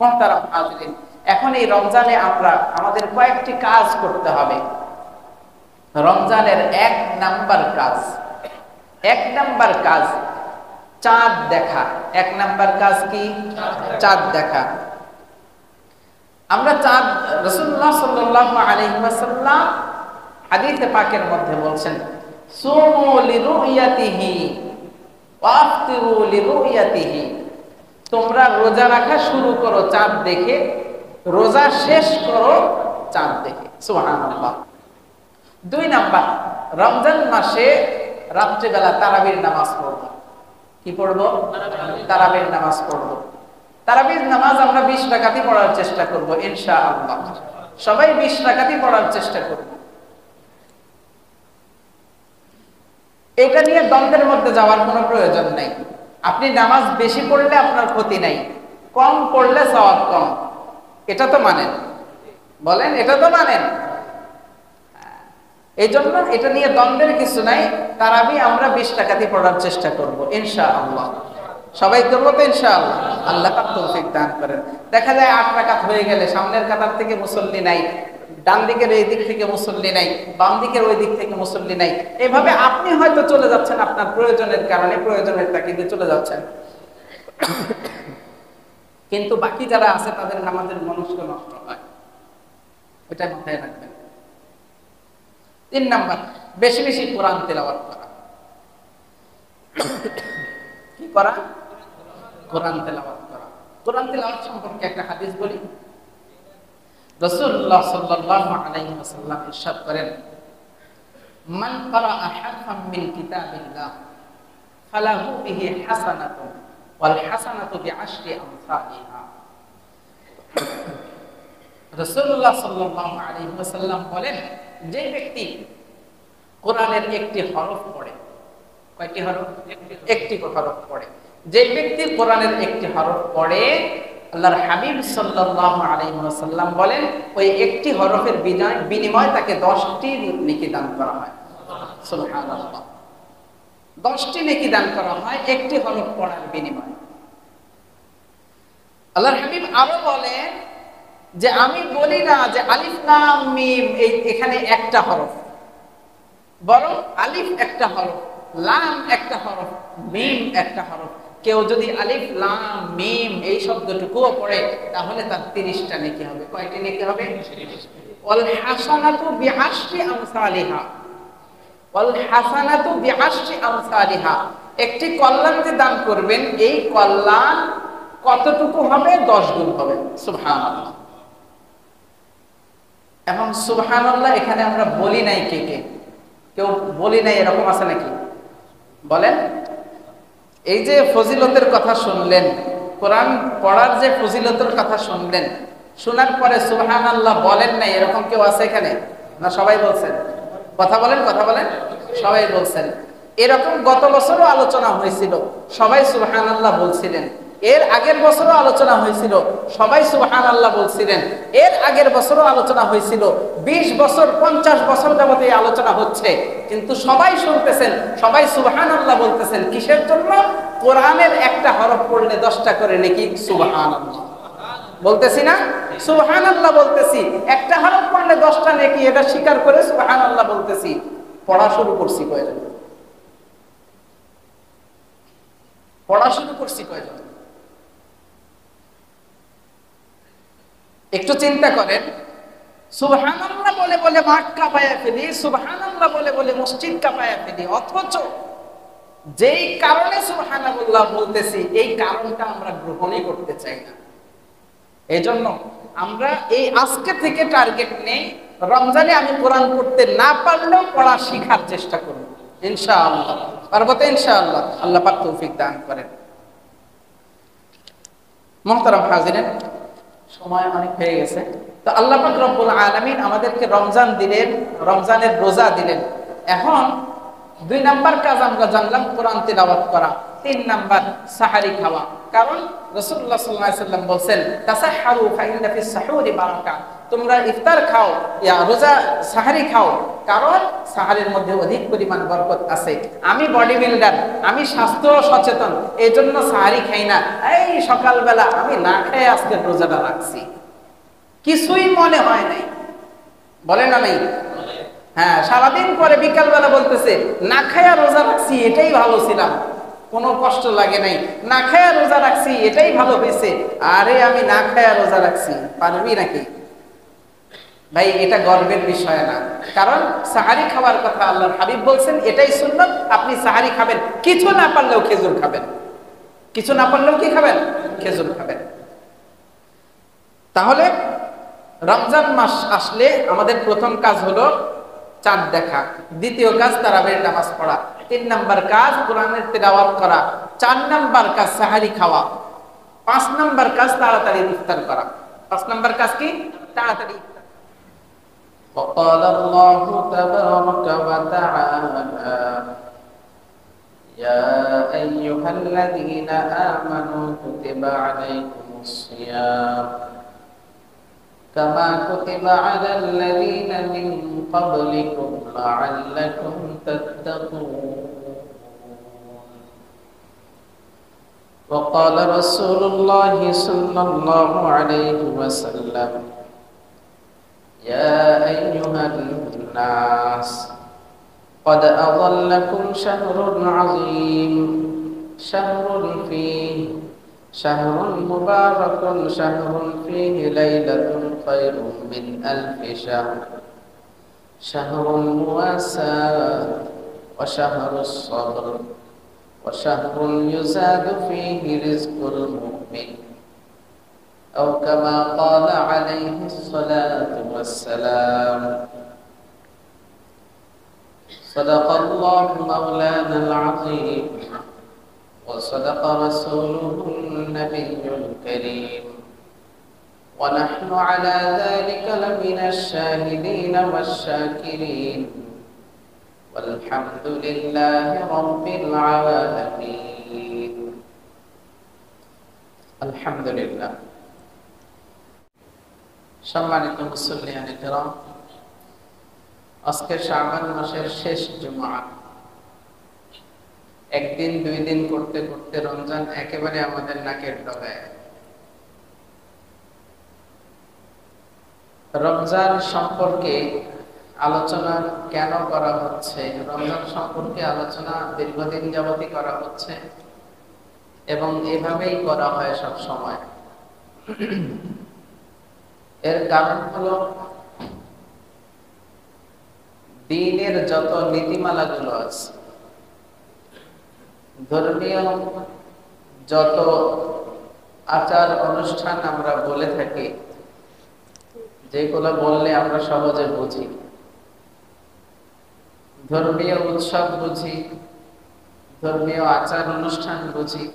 মুহতারাম হাজিরিন, এখন এই রমজানে আমরা আমাদের কয়েকটি কাজ করতে হবে। রমজানের এক নাম্বার কাজ চাঁদ দেখা। এক নাম্বার কাজ কি? চাঁদ দেখা। আমরা চাঁদ, রাসূলুল্লাহ সাল্লাল্লাহু আলাইহি ওয়াসাল্লাম হাদিসে পাকের মধ্যে বলছেন, সুমু লিরুয়াতিহি ওয়া আফতিরু লিরুয়াতিহি। তোমরা রোজা রাখা শুরু করো চাঁদ দেখে, রোজা শেষ করো চাঁদ দেখে। সুবহানাল্লাহ। 2 নাম্বার, রমজান মাসে রাত্রিবেলা তারাবির নামাজ পড়ব। কি পড়ব? তারাবির নামাজ পড়ব। তারাবির নামাজ আমরা 20 রাকাতই পড়ার চেষ্টা করব ইনশাআল্লাহ। সবাই 20 রাকাতই পড়ার চেষ্টা করব। এটা নিয়ে দ্বন্দ্বের মধ্যে যাওয়ার কোনো প্রয়োজন নাই। আপনি নামাজ বেশি পড়লে আপনার ক্ষতি নাই, কম পড়লে সওয়াব কম, এটা তো মানেন? বলেন, এটা তো মানেন? এই জন্য এটা নিয়ে দ্বন্দ্বের কিছু নাই। তারাবি আমরা 20 রাকাতই পড়ার চেষ্টা করব ইনশাআল্লাহ। সবাই করবো তো ইনশাআল্লাহ। আল্লাহ পাক তৌফিক দান করেন। দেখা যায় 8 রাকাত হয়ে গেলে সামনের কাতার থেকে মুসল্লি নাই, ডান দিকের এই দিক থেকে মুসল্লি নাই, বাম দিকের ওই দিক থেকে মুসল্লি নাই। এভাবে আপনি হয়তো চলে যাচ্ছেন আপনার প্রয়োজনের কারণে, প্রয়োজনের তাগিদে চলে যাচ্ছেন, কিন্তু বাকি যারা আছে তাদের নামাজের মনস্ক নষ্ট হয়। এটা মাথায় রাখবেন। 3 নাম্বার, বেশি বেশি কোরআন তেলাওয়াত করা। কি করা? কোরআন তেলাওয়াত করা। কোরআন তেলাওয়াত সম্পর্কে একটা হাদিস বলি। রাসূলুল্লাহ সাল্লাল্লাহু আলাইহি ওয়াসাল্লাম ইরশাদ করেন, মান ক্বারাআ হারফাম মিন কিতাবিল্লাহ ফালাহু বিহি হাসানাতুন ওয়াল হাসানাতু বিআশরি আমসালিহা। রাসূলুল্লাহ সাল্লাল্লাহু আলাইহি ওয়াসাল্লাম বলেন, যে ব্যক্তি কোরআনের একটি হরফ পড়ে, কয়টি হরফ? একটি হরফ পড়ে। যে ব্যক্তি কোরআনের একটি হরফ পড়ে, আল্লাহর হাবিব সাল্লাল্লাহু আলাইহি ওয়াসাল্লাম বলেন, ওই একটি হরফের বিনিময়ে তাকে 10টি নেকি দান করা হয়। সুবহানাল্লাহ। 10টি নেকি দান করা হয় একটি হরফ পড়ার বিনিময়ে। আল্লাহর হাবিব আরো বলেন যে আমি বলি না যে আলিফ লাম মিম এখানে একটা হরফ, বরং আলিফ একটা হরফ, লাম একটা হরফ, মিম একটা হরফ। কেউ যদি আলিফ লাম মিম এই শব্দটুকুও পড়ে তাহলে তার 30টা নেকি হবে। কয়টি নেকি হবে? ওয়াল হাসানাতু বিআশরি আমসালিহা। ওয়াল হাসানাতু বিআশরি আমসালিহা। একটি কল্যাণ যে দান করবেন, এই কল্যাণ কতটুকু হবে? 10 গুণ হবে। সুবহানাল্লাহ। এখন সুবহানাল্লাহ এখানে আমরা বলি নাই, কে কে কেউ বলি নাই এরকম আছে নাকি? বলেন। এই যে ফজিলতের কথা শুনলেন, কোরআন পড়ার যে ফজিলতের কথা শুনলেন, শোনার পরে সুবহানাল্লাহ বলেন নাই এরকম কেউ আছে এখানে? না সবাই বলছেন? কথা বলেন, কথা বলেন। সবাই বলছেন। এরকম গত বছরও আলোচনা হয়েছিল, সবাই সুবহানাল্লাহ বলছিলেন। এর আগের বছরও আলোচনা হয়েছিল, সবাই সুবহানাল্লাহ বলছিলেন। এর আগের বছরও আলোচনা হয়েছিল। 20 বছর 50 বছর যাবত এই আলোচনা হচ্ছে, কিন্তু সবাই শুনতেছেন, সবাই সুবহানাল্লাহ বলতেছেন। কিসের জন্য? কোরআনের একটা হরফ পড়লে 10টা করে নেকি। সুবহানাল্লাহ বলতেছি না? সুবহানাল্লাহ বলতেছি। একটা হরফ পড়লে 10টা নেকি, এটা স্বীকার করে সুবহানাল্লাহ বলতেছি। পড়া শুরু করছি কয়জন? পড়া শুরু করছি কয়জন? একটু চিন্তা করেন। সুবহানাল্লাহ বলে বলে মাঠ কাঁপায়া ফেলি, সুবহানাল্লাহ বলে বলে মসজিদ কাঁপায়া ফেলি, অথচ যেই কারণে সুবহানাল্লাহ বলতেছি এই কারণটা আমরা গ্রহণই করতে চাই না। এজন্য আমরা এই আজকে থেকে টার্গেট নেই, রমজানে আমি কোরআন পড়তে না পারলেও পড়া শেখার চেষ্টা করব ইনশাআল্লাহ। পারবো তো ইনশাআল্লাহ? আল্লাহ পাক তৌফিক দান করেন। মুহতারাম হাজিরিন, সময় অনেক হয়ে গেছে। তো আল্লাহ পাক রব্বুল আলামিন আমাদেরকে রমজান দিলেন, রমজানের রোজা দিলেন। এখন 2 নাম্বার কাজ আমরা জানলাম, কোরআন তিলাওয়াত করা। 3 নাম্বার সাহারি খাওয়া। কারণ রাসূলুল্লাহ সাল্লাল্লাহু আলাইহি ওয়াসাল্লাম বলেন, তাসাহহারু ফা ইন্না ফিস সাহুরি বারাকা। তোমরা ইফতার খাও, রোজা সাহারি খাও, কারণ সাহারির মধ্যে অধিক পরিমাণ বরকত আছে। আমি বডি বিল্ডার, আমি স্বাস্থ্য সচেতন, এই জন্য সাহারি খাই না, এই সকালবেলা আমি না খেয়ে আজকের রোজাটা রাখছি, কিছুই মনে হয় নাই, বলে না নাই? হ্যাঁ, সারাদিন পরে বিকালবেলা বলতেছে না খায়া রোজা রাখছি, এটাই ভালো ছিলাম, কোনো কষ্ট লাগে নাই, না খায়া রোজা রাখছি, এটাই ভালো হয়েছে। আরে আমি না খায়া রোজা রাখছি, পারবি নাকি ভাই? এটা গর্বের বিষয় না, কারণ সাহারি খাওয়ার কথা আল্লাহর হাবিব বলছেন, এটাই সুন্নাত। আপনি সাহারি খাবেন, কিছু না পারলেও খেজুর খাবেন, কিছু না পারলেও কি খাবেন? খেজুর খাবেন। তাহলে রমজান মাস আসলে আমাদের প্রথম কাজ হলো চাঁদ দেখা, দ্বিতীয় কাজ তারাবির নামাজ পড়া, 3 নাম্বার কাজ কোরআনের তিলাওয়াত করা, 4 নাম্বার কাজ সাহারি খাওয়া, 5 নাম্বার কাজ তাড়াতাড়ি ইফতার করা। 5 নাম্বার কাজ কি? তাড়াতাড়ি ইফতার। وقال الله تبارك وتعالى يا أيها الذين آمنوا كتب عليكم الصيام كما كتب على الذين من قبلكم لعلكم تتقون وقال رسول الله صلى الله عليه وسلم يا أيها الناس قد أضلكم شهر عظيم شهر فيه شهر مبارك شهر فيه ليلة خير من 1000 شهر شهر المواساة وشهر الصبر وشهر يزاد فيه رزق المؤمن أو كما قال عليه الصلاة والسلام صدق الله مولانا العظيم وصدق رسوله النبي الكريم ونحن على ذلك لمن الشاهدين والشاكرين والحمد لله رب العالمين الحمد لله সম্মানিত মুসল্লিয়ান কিরাম, আজকে শাবান মাসের শেষ জুমা, একদিন দুই দিন করতে করতে রমজান একেবারে আমাদের নাকের ডগায়। রমজান সম্পর্কে আলোচনা কেন করা হচ্ছে? রমজান সম্পর্কে আলোচনা দীর্ঘদিন যাবতই করা হচ্ছে এবং এভাবেই করা হয় সব সময়। এর কারণ হলো দ্বীনের যত নীতিমালাগুলো আছে, ধর্মীয় যত আচার অনুষ্ঠান আমরা বলে থাকি, যেগুলো বললে আমরা সহজে বুঝি, ধর্মীয় উৎসব বুঝি, ধর্মীয় আচার অনুষ্ঠান বুঝি,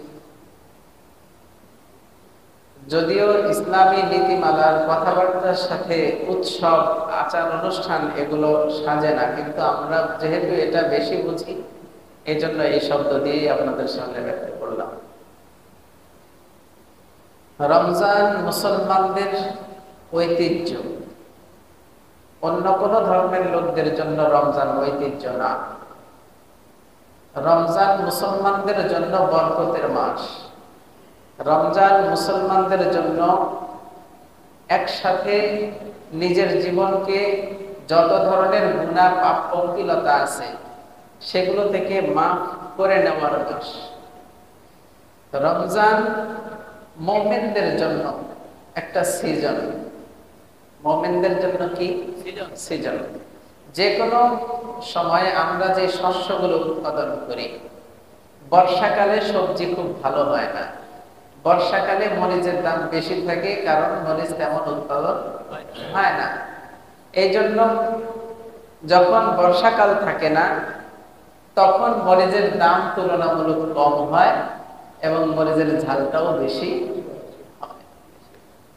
যদিও ইসলামী নীতিমালার কথাবার্তার সাথে উৎসব আচার অনুষ্ঠান এগুলো সাজে না, কিন্তু আমরা যেহেতু এটা বেশি বুঝি, এই জন্য এই শব্দ দিয়েই আপনাদের সামনে ব্যক্ত করলাম। রমজান মুসলমানদের ঐতিহ্য, অন্য কোন ধর্মের লোকদের জন্য রমজান ঐতিহ্য না। রমজান মুসলমানদের জন্য বরকতের মাস। রমজান মুসলমানদের জন্য একসাথে নিজের জীবনকে যত ধরনের গুনাহ পাপ পঙ্কিলতা আছে সেগুলো থেকে মাফ করে নেওয়ার মাস। রমজান মুমিনদের জন্য একটা সিজন। মুমিনদের জন্য কি সিজন? যে কোনো সময়ে আমরা যে শস্যগুলো উৎপাদন করি, বর্ষাকালে সবজি খুব ভালো হয় না, বর্ষাকালে মরিচের দাম বেশি থাকে, কারণ মরিচ তেমন উৎপাদন হয় না। এই জন্য যখন বর্ষাকাল থাকে না, তখন মরিচের দাম তুলনামূলক কম হয় এবং মরিচের ঝালটাও বেশি হয়,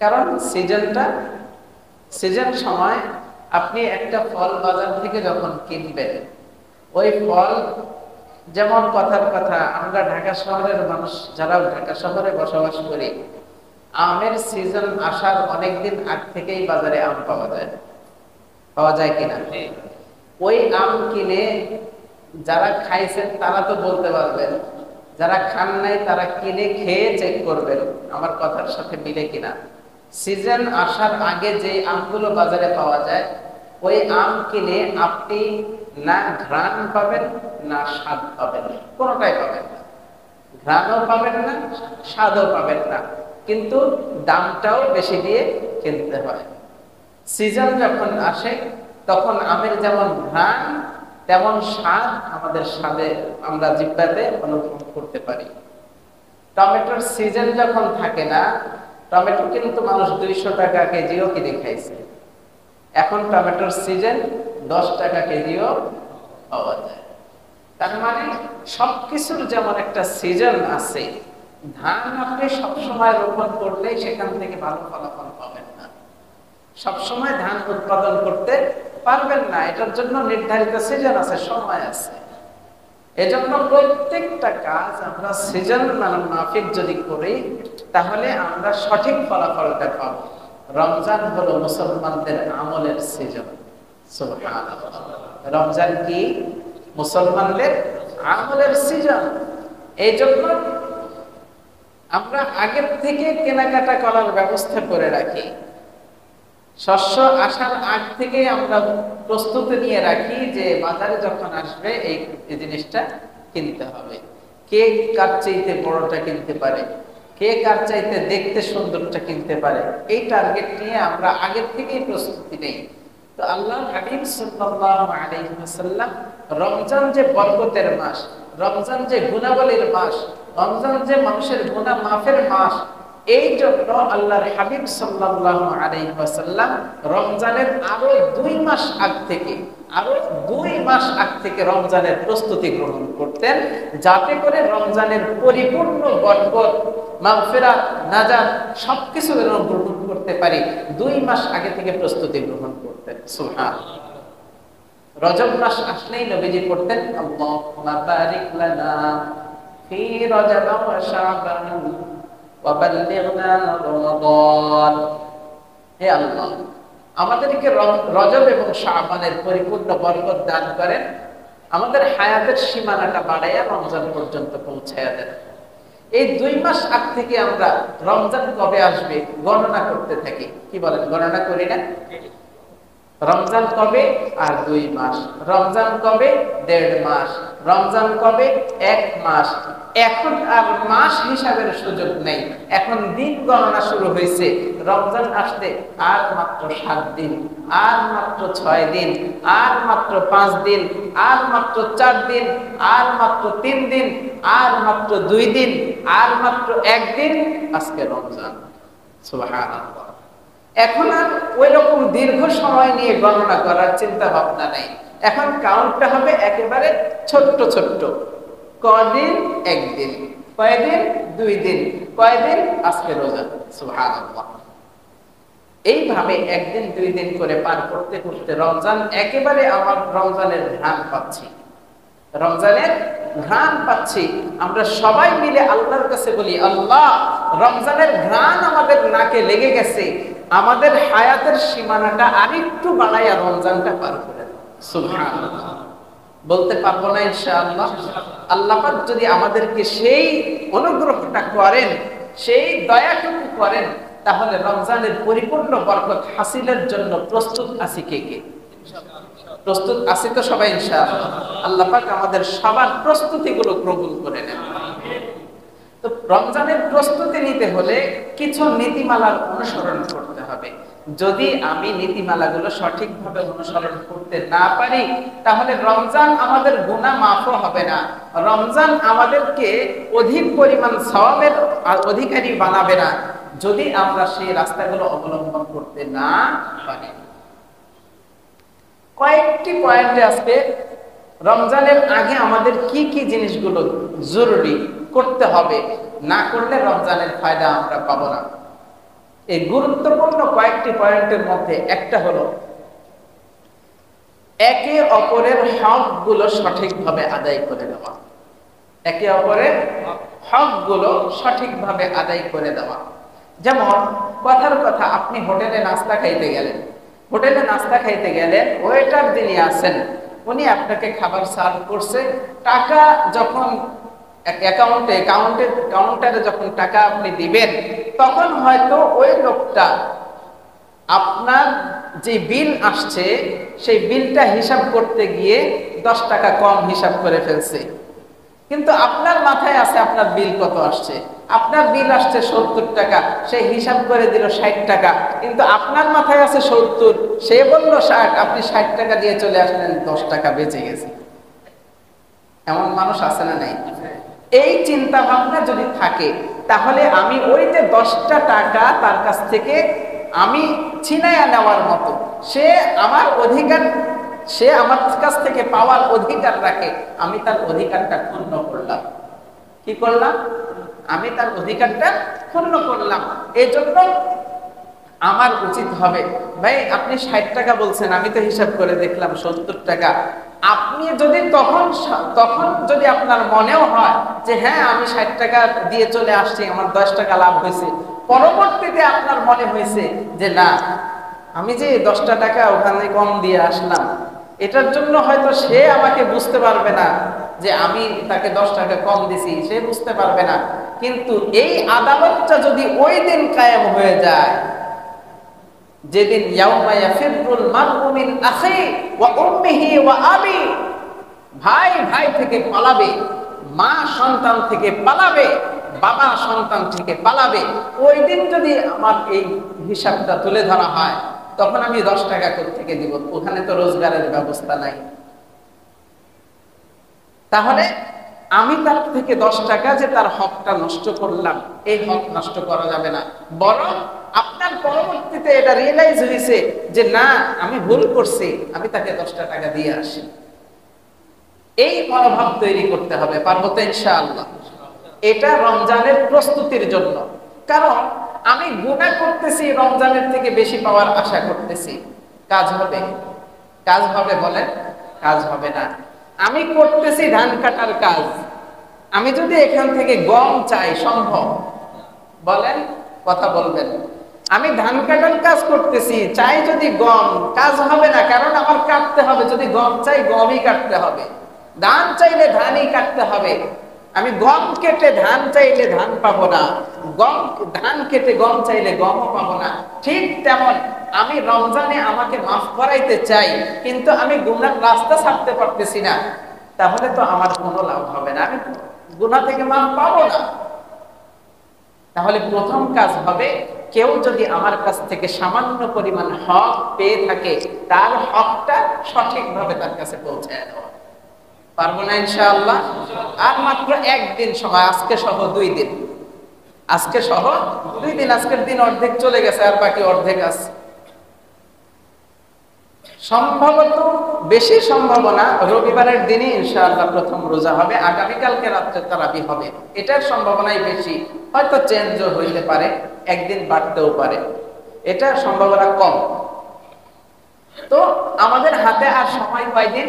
কারণ সিজন সময় আপনি একটা ফল বাজার থেকে যখন কিনবেন, ওই ফল, যেমন কথার কথা, আমরা ঢাকা শহরের মানুষ যারা ঢাকা শহরে বসবাস করি, আমের সিজন আসার অনেকদিন আগ থেকেই বাজারে আম পাওয়া যায় কিনা? ওই আম কিনে যারা খাইছেন তারা তো বলতে পারবেন, যারা খান নাই তারা কিনে খেয়ে চেক করবেন আমার কথার সাথে মিলে কিনা। সিজন আসার আগে যে আমগুলো বাজারে পাওয়া যায়, ওই আম কিনে আপনি না ঘ্রাণ পাবেন না স্বাদ পাবেন, কোনোটাই পাবেন না। ঘ্রাণও পাবেন না, স্বাদও পাবেন না, কিন্তু দামটাও বেশি দিয়ে কিনতে হয়। সিজন যখন আসে তখন আমের যেমন ঘ্রাণ তেমন স্বাদ আমাদের স্বাদে আমরা জিহ্বাতে অনুভব করতে পারি। টমেটোর সিজন যখন থাকে না, টমেটো কিন্তু মানুষ 200 টাকা কেজিও কিনে খাইছে। এখন টমেটোর সিজন 10 টাকা কেজিও পাওয়া যায়। তার মানে সবকিছুর যেমন একটা সিজন আছে, ধান আপনি সবসময় রোপণ করলে সেখান থেকে ভালো ফলাফল পাবেন না, সবসময় ধান উৎপাদন করতে পারবেন না, এটার জন্য নির্ধারিত সিজন আছে, সময় আছে। এজন্য প্রত্যেকটা কাজ আমরা সিজন মাফিক যদি করি তাহলে আমরা সঠিক ফলাফলটা পাব। রমজান হলো মুসলমানদের আমলের সিজন। সুবহানাল্লাহ, রমজান কি? মুসলমানদের আমলের সিজন। এই জন্য আমরা আগের থেকে কেনাকাটা করার ব্যবস্থা করে রাখি। শস্য আসার আগ থেকে আমরা প্রস্তুতি নিয়ে রাখি যে বাজারে যখন আসবে এই জিনিসটা কিনতে হবে। কে কার চাইতে বড়টা কিনতে পারে, কে কার চাইতে দেখতে সুন্দরটা কিনতে পারে, এই টার্গেট নিয়ে আমরা আগের থেকেই প্রস্তুতি নেই। তো আল্লাহর হাবিব সাল্লাল্লাহু আলাইহি ওয়াসাল্লাম রমজান যে বরকতের মাস, রমজান যে গুনাহবলীর মাস, রমজান যে মানুষের গুনাহ মাফের মাস, এই জন্য আল্লাহর হাবিব সাল্লাল্লাহু আলাইহি ওয়াসাল্লাম রমজানের আরো 2 মাস আগ থেকে রমজানের প্রস্তুতি গ্রহণ করতেন, যাতে করে রমজানের পরিপূর্ণ বরকত, মাগফিরাত, নাজাত সবকিছু গ্রহণ করতে পারি। 2 মাস আগে থেকে প্রস্তুতি গ্রহণ করতেন। সুবহানাল্লাহ। রজব মাস আসলেই নবীজি পড়তেন আল্লাহুম্মা বারিক লানা ফি রজব ওয়া শাবান ওয়া বাল্লিগনা রমাদান। হে আল্লাহ, আমাদেরকে রজব এবং শাবানের পরিপূর্ণ বরকত দান করেন, আমাদের হায়াতের সীমানাটা বাড়াইয়া রমজান পর্যন্ত পৌঁছায়া দেন। এই 2 মাস আগ থেকে আমরা রমজান কবে আসবে গণনা করতে থাকি। কি বলেন, গণনা করি না? রমজান কবে আর 2 মাস, রমজান কবে 1.5 মাস, রমজান কবে 1 মাস। এখন আর মাস হিসাবের সুযোগ নেই, এখন দিন গণনা শুরু হয়েছে। রমজান আসতে আর মাত্র 7 দিন, আর মাত্র 6 দিন, আর মাত্র 5 দিন, আর মাত্র 4 দিন, আর মাত্র 3 দিন, আর মাত্র 2 দিন, আর মাত্র 1 দিন, আজকে রমজান। সুবহানাল্লাহ। এখন আর ওই রকম দীর্ঘ সময় নিয়ে গণনা করার চিন্তা ভাবনা নেই, এখন কাউন্টটা হবে একেবারে ছোট্ট ছোট্ট। কয়দিন? 1 দিন, কয়দিন? 2 দিন, কয়দিন? আজকে রোজা। সুবহানাল্লাহ। এইভাবে 1 দিন 2 দিন করে পার করতে করতে রমজান একেবারে আমার রমজানের ঘ্রাণ পাচ্ছি, রমজানের ঘ্রাণ পাচ্ছি। আমরা সবাই মিলে আল্লাহর কাছে বলি, আল্লাহ রমজানের ঘ্রাণ আমাদের নাকে লেগে গেছে, আমাদের হায়াতের সীমানাটা আরেকটু বাড়াইয়া রমজানটা পার করে দাও। সুবহানাল্লাহ। বলতে পারবো না ইনশাআল্লাহ? আল্লাহ পাক যদি আমাদেরকে সেই অনুগ্রহটা করেন, সেই দয়াটুকু করেন, তাহলে রমজানের পরিপূর্ণ বরকত হাসিলের জন্য প্রস্তুত আছি কে কে? প্রস্তুত আছি তো সবাই ইনশাআল্লাহ? আল্লাহ পাক আমাদের সবার প্রস্তুতিগুলো কবুল করে নেন। তো রমজানের প্রস্তুতি নিতে হলে কিছু নীতিমালার অনুসরণ করতে হবে। যদি আমি নীতিমালাগুলো সঠিকভাবে অনুসরণ করতে না পারি, তাহলে রমজান আমাদের গুনাহ মাফও হবে না, রমজান আমাদেরকে অধিক পরিমাণ সওয়াবের অধিকারী বানাবে না, যদি আমরা সেই রাস্তাগুলো অবলম্বন করতে না পারি। কয়েকটি পয়েন্টে আজকে রমজানের আগে আমাদের কি কি জিনিসগুলো জরুরি করতে হবে, না করলে রমজানের ফায়দা আমরা পাবো না। এই গুরুত্বপূর্ণ কয়েকটি পয়েন্টের মধ্যে একটা হলো একে অপরের হকগুলো সঠিকভাবে আদায় করে দেওয়া। একে অপরের হকগুলো সঠিকভাবে আদায় করে দেওয়া। যেমন কথার কথা, আপনি হোটেলে নাস্তা খাইতে গেলেন, ওয়েটার যিনি আছেন উনি আপনাকে খাবার সার্ভ করছে, টাকা যখন কাউন্টারে যখন টাকা আপনি দিবেন, তখন হয়তো ওই লোকটা আপনার যে বিল আসছে সেই বিলটা হিসাব করতে গিয়ে 10 টাকা কম হিসাব করে ফেলছে। কিন্তু আপনার মাথায় আছে আপনার বিল কত আসছে, আপনার বিল আসছে 70 টাকা, সে হিসাব করে দিল 60 টাকা, কিন্তু আপনার মাথায় আছে 70, সে বলল 60, আপনি 60 টাকা দিয়ে চলে আসলেন, 10 টাকা বেঁচে গেছে। এমন মানুষ আছে না নাই? এই চিন্তা ভাবনা যদি থাকে, তাহলে আমি ওই যে 10টা টাকা তার কাছ থেকে আমি ছিনাইয়া নেওয়ার মতো, সে আমার কাছ থেকে পাওয়ার অধিকার রাখে, আমি তার অধিকারটা ক্ষুণ্ণ করলাম। কি করলাম? আমি তার অধিকারটা ক্ষুণ্ণ করলাম। এই জন্য আমার উচিত হবে, ভাই আপনি 60 টাকা বলছেন, আমি তো হিসাব করে দেখলাম 70 টাকা। আপনি যদি তখন যদি আপনার মনেও হয় যে হ্যাঁ আমি 60 টাকা দিয়ে চলে আসছি, আমার 10 টাকা লাভ হয়েছে, পরবর্তীতে আপনার মনে হয়েছে যে না, আমি যে 10টা টাকা ওখানে কম দিয়ে আসলাম, এটার জন্য হয়তো সে আমাকে বুঝতে পারবে না যে আমি তাকে 10 টাকা কম দিছি, সে বুঝতে পারবে না, কিন্তু এই আদালতটা যদি ওই দিন কায়েম হয়ে যায়, যেদিন ইয়াউমা ইয়াফিরুল মারউ মিন আখি ওয়া উম্মিহি ওয়া আবি, ভাই ভাই থেকে পালাবে, মা সন্তান থেকে পালাবে, বাবা সন্তান থেকে পালাবে, ওই দিন যদি আমার এই হিসাবটা তুলে ধরা হয়, তখন আমি 10 টাকা কোথা থেকে দিব? ওখানে তো রোজগারের ব্যবস্থা নাই। তাহলে আমি তার থেকে 10 টাকা যে তার হকটা নষ্ট করলাম, এই হক নষ্ট করা যাবে না, বরং আপনার পরবর্তীতে এটা রিয়েলাইজ হয়েছে যে না আমি ভুল করছি, আমি তাকে 10টা টাকা দিয়ে আসি। এই মনোভাব তৈরি করতে হবে। পারবো তো ইনশাআল্লাহ? এটা রমজানের প্রস্তুতির জন্য। কারণ আমি গুনাহ করতেছি, রমজানের থেকে বেশি পাওয়ার আশা করতেছি, কাজ হবে? কাজ হবে বলেন? কাজ হবে না। আমি করতেছি ধান কাটার কাজ, আমি যদি এখান থেকে গম চাই, সম্ভব? বলেন, কথা বলবেন। আমি ধান কাটার কাজ করতেছি, চাই যদি গম, কাজ হবে না, কারণ আমার কাটতে হবে। যদি গম চাই, গমই কাটতে হবে। ধান চাইলে ধানই কাটতে হবে। আমি গম কেটে ধান চাইলে ধান পাবো না, ধান কেটে গম চাইলে গমও পাবো না। ঠিক তেমন আমি রমজানে আমাকে মাফ করাইতে চাই, কিন্তু আমি গুনার রাস্তা ছাড়তে পারতেছি না, তাহলে তো আমার কোনো লাভ হবে না, আমি গুনাহ থেকে মাফ পাবো না। তাহলে প্রথম কাজ হবে, কেউ যদি আমার কাছ থেকে সামান্য পরিমাণ হক পেয়ে থাকে, তার হকটা সঠিকভাবে তার কাছে পৌঁছায় দেওয়া। পারবো না ইনশাআল্লাহ? আর মাত্র একদিন সময়, আজকে সহ 2 দিন, আজকে সহ 2 দিন, আজকের দিন অর্ধেক চলে গেছে, আর বাকি অর্ধেক আছে। সম্ভবত বেশি সম্ভাবনা রবিবারের দিনে ইনশাআল্লাহ প্রথম রোজা হবে, আগামীকালকে রাত্রে তারাবি হবে, এটার সম্ভাবনাই বেশি। হয়তো চেঞ্জও হইতে পারে, একদিন বাড়তেও পারে, এটার সম্ভাবনা কম। তো আমাদের হাতে আর সময় কয়দিন?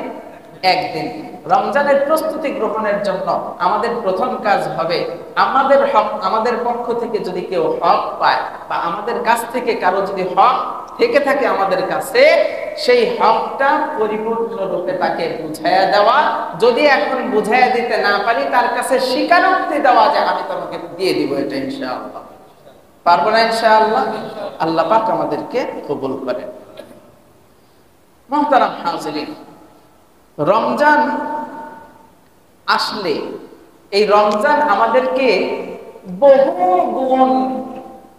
একদিন। রমজানের প্রস্তুতি গ্রহণের জন্য আমাদের প্রথম কাজ হবে, আমাদের হক, আমাদের পক্ষ থেকে যদি কেউ হক পায়, বা আমাদের কাছ থেকে কারো যদি হক থেকে থাকে আমাদের কাছে, সেই হকটা পরিপূর্ণরূপে তাকে বুঝাইয়া দেওয়া। যদি এখন বুঝাইয়া দিতে না পারি, তার কাছে স্বীকারোক্তি দেওয়া যে আমি তোমাকে দিয়ে দিব, এটা ইনশাআল্লাহ। পারবো না ইনশাআল্লাহ? আল্লাহ পাক আমাদেরকে কবুল করেন। মুহতারাম হাজিরিন, রমজান আসলে এই রমজান আমাদেরকে বহু গুণ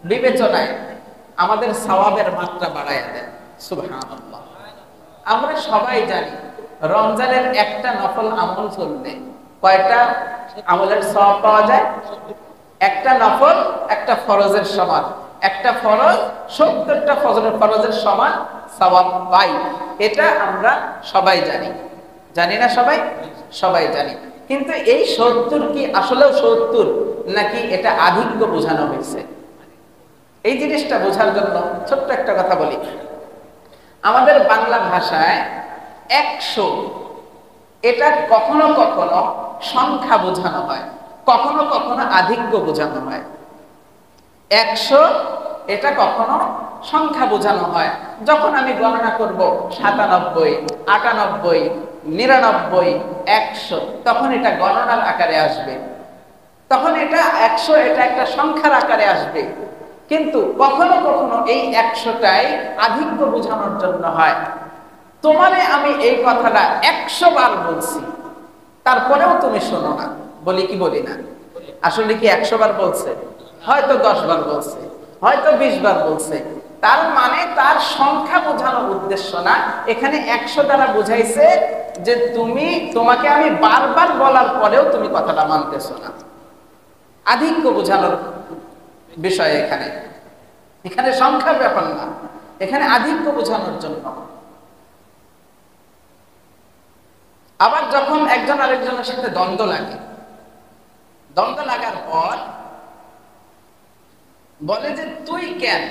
বিবেচনায় আমাদের সওয়াবের মাত্রা বাড়াইয়া দেন। সুবহানাল্লাহ। আমরা সবাই জানি রমজানের একটা নফল আমল করলে কয়টা আমলের সওয়াব পাওয়া যায়? একটা নফল একটা ফরজের সমান, একটা ফরজ 70টা ফরজের সমান সওয়াব পাই। এটা আমরা সবাই জানি, জানি না সবাই? সবাই জানি। কিন্তু এই 70 কি আসলেও 70, নাকি এটা আধিক্য বোঝানো হয়েছে? এই জিনিসটা বোঝার জন্য ছোট্ট একটা কথা বলি। আমাদের বাংলা ভাষায় 100 এটা কখনো কখনো সংখ্যা বোঝানো হয়, কখনো কখনো আধিক্য বোঝানো হয়। 100 এটা কখনো সংখ্যা বোঝানো হয়। যখন আমি গণনা করব 97, 98, 99, 100, তখন এটা গণনার আকারে আসবে, তখন এটা 100, এটা একটা সংখ্যার আকারে আসবে। কিন্তু কখনো কখনো এই 100টাই আধিক্য বোঝানোর জন্য হয়। তোমারে আমি এই কথাটা 100 বার বলছি, তারপরেও তুমি শোনো না, বলি কি বলি না? আসলে কি 100 বার বলছে? হয়তো 10 বার বলছে, হয়তো 20 বার বলছে। তার মানে তার সংখ্যা বোঝানোর উদ্দেশ্য না, এখানে 100 দ্বারা বুঝাইছে যে তোমাকে আমি বারবার বলার পরেও তুমি কথাটা মানতেছো না। আধিক্য বোঝানোর বিষয় এখানে, এখানে সংখ্যার ব্যাপার না, এখানে আধিক্য বোঝানোর জন্য। আবার যখন একজন আরেকজনের সাথে দ্বন্দ্ব লাগে, দ্বন্দ্ব লাগার পর বলে যে তুই কেন,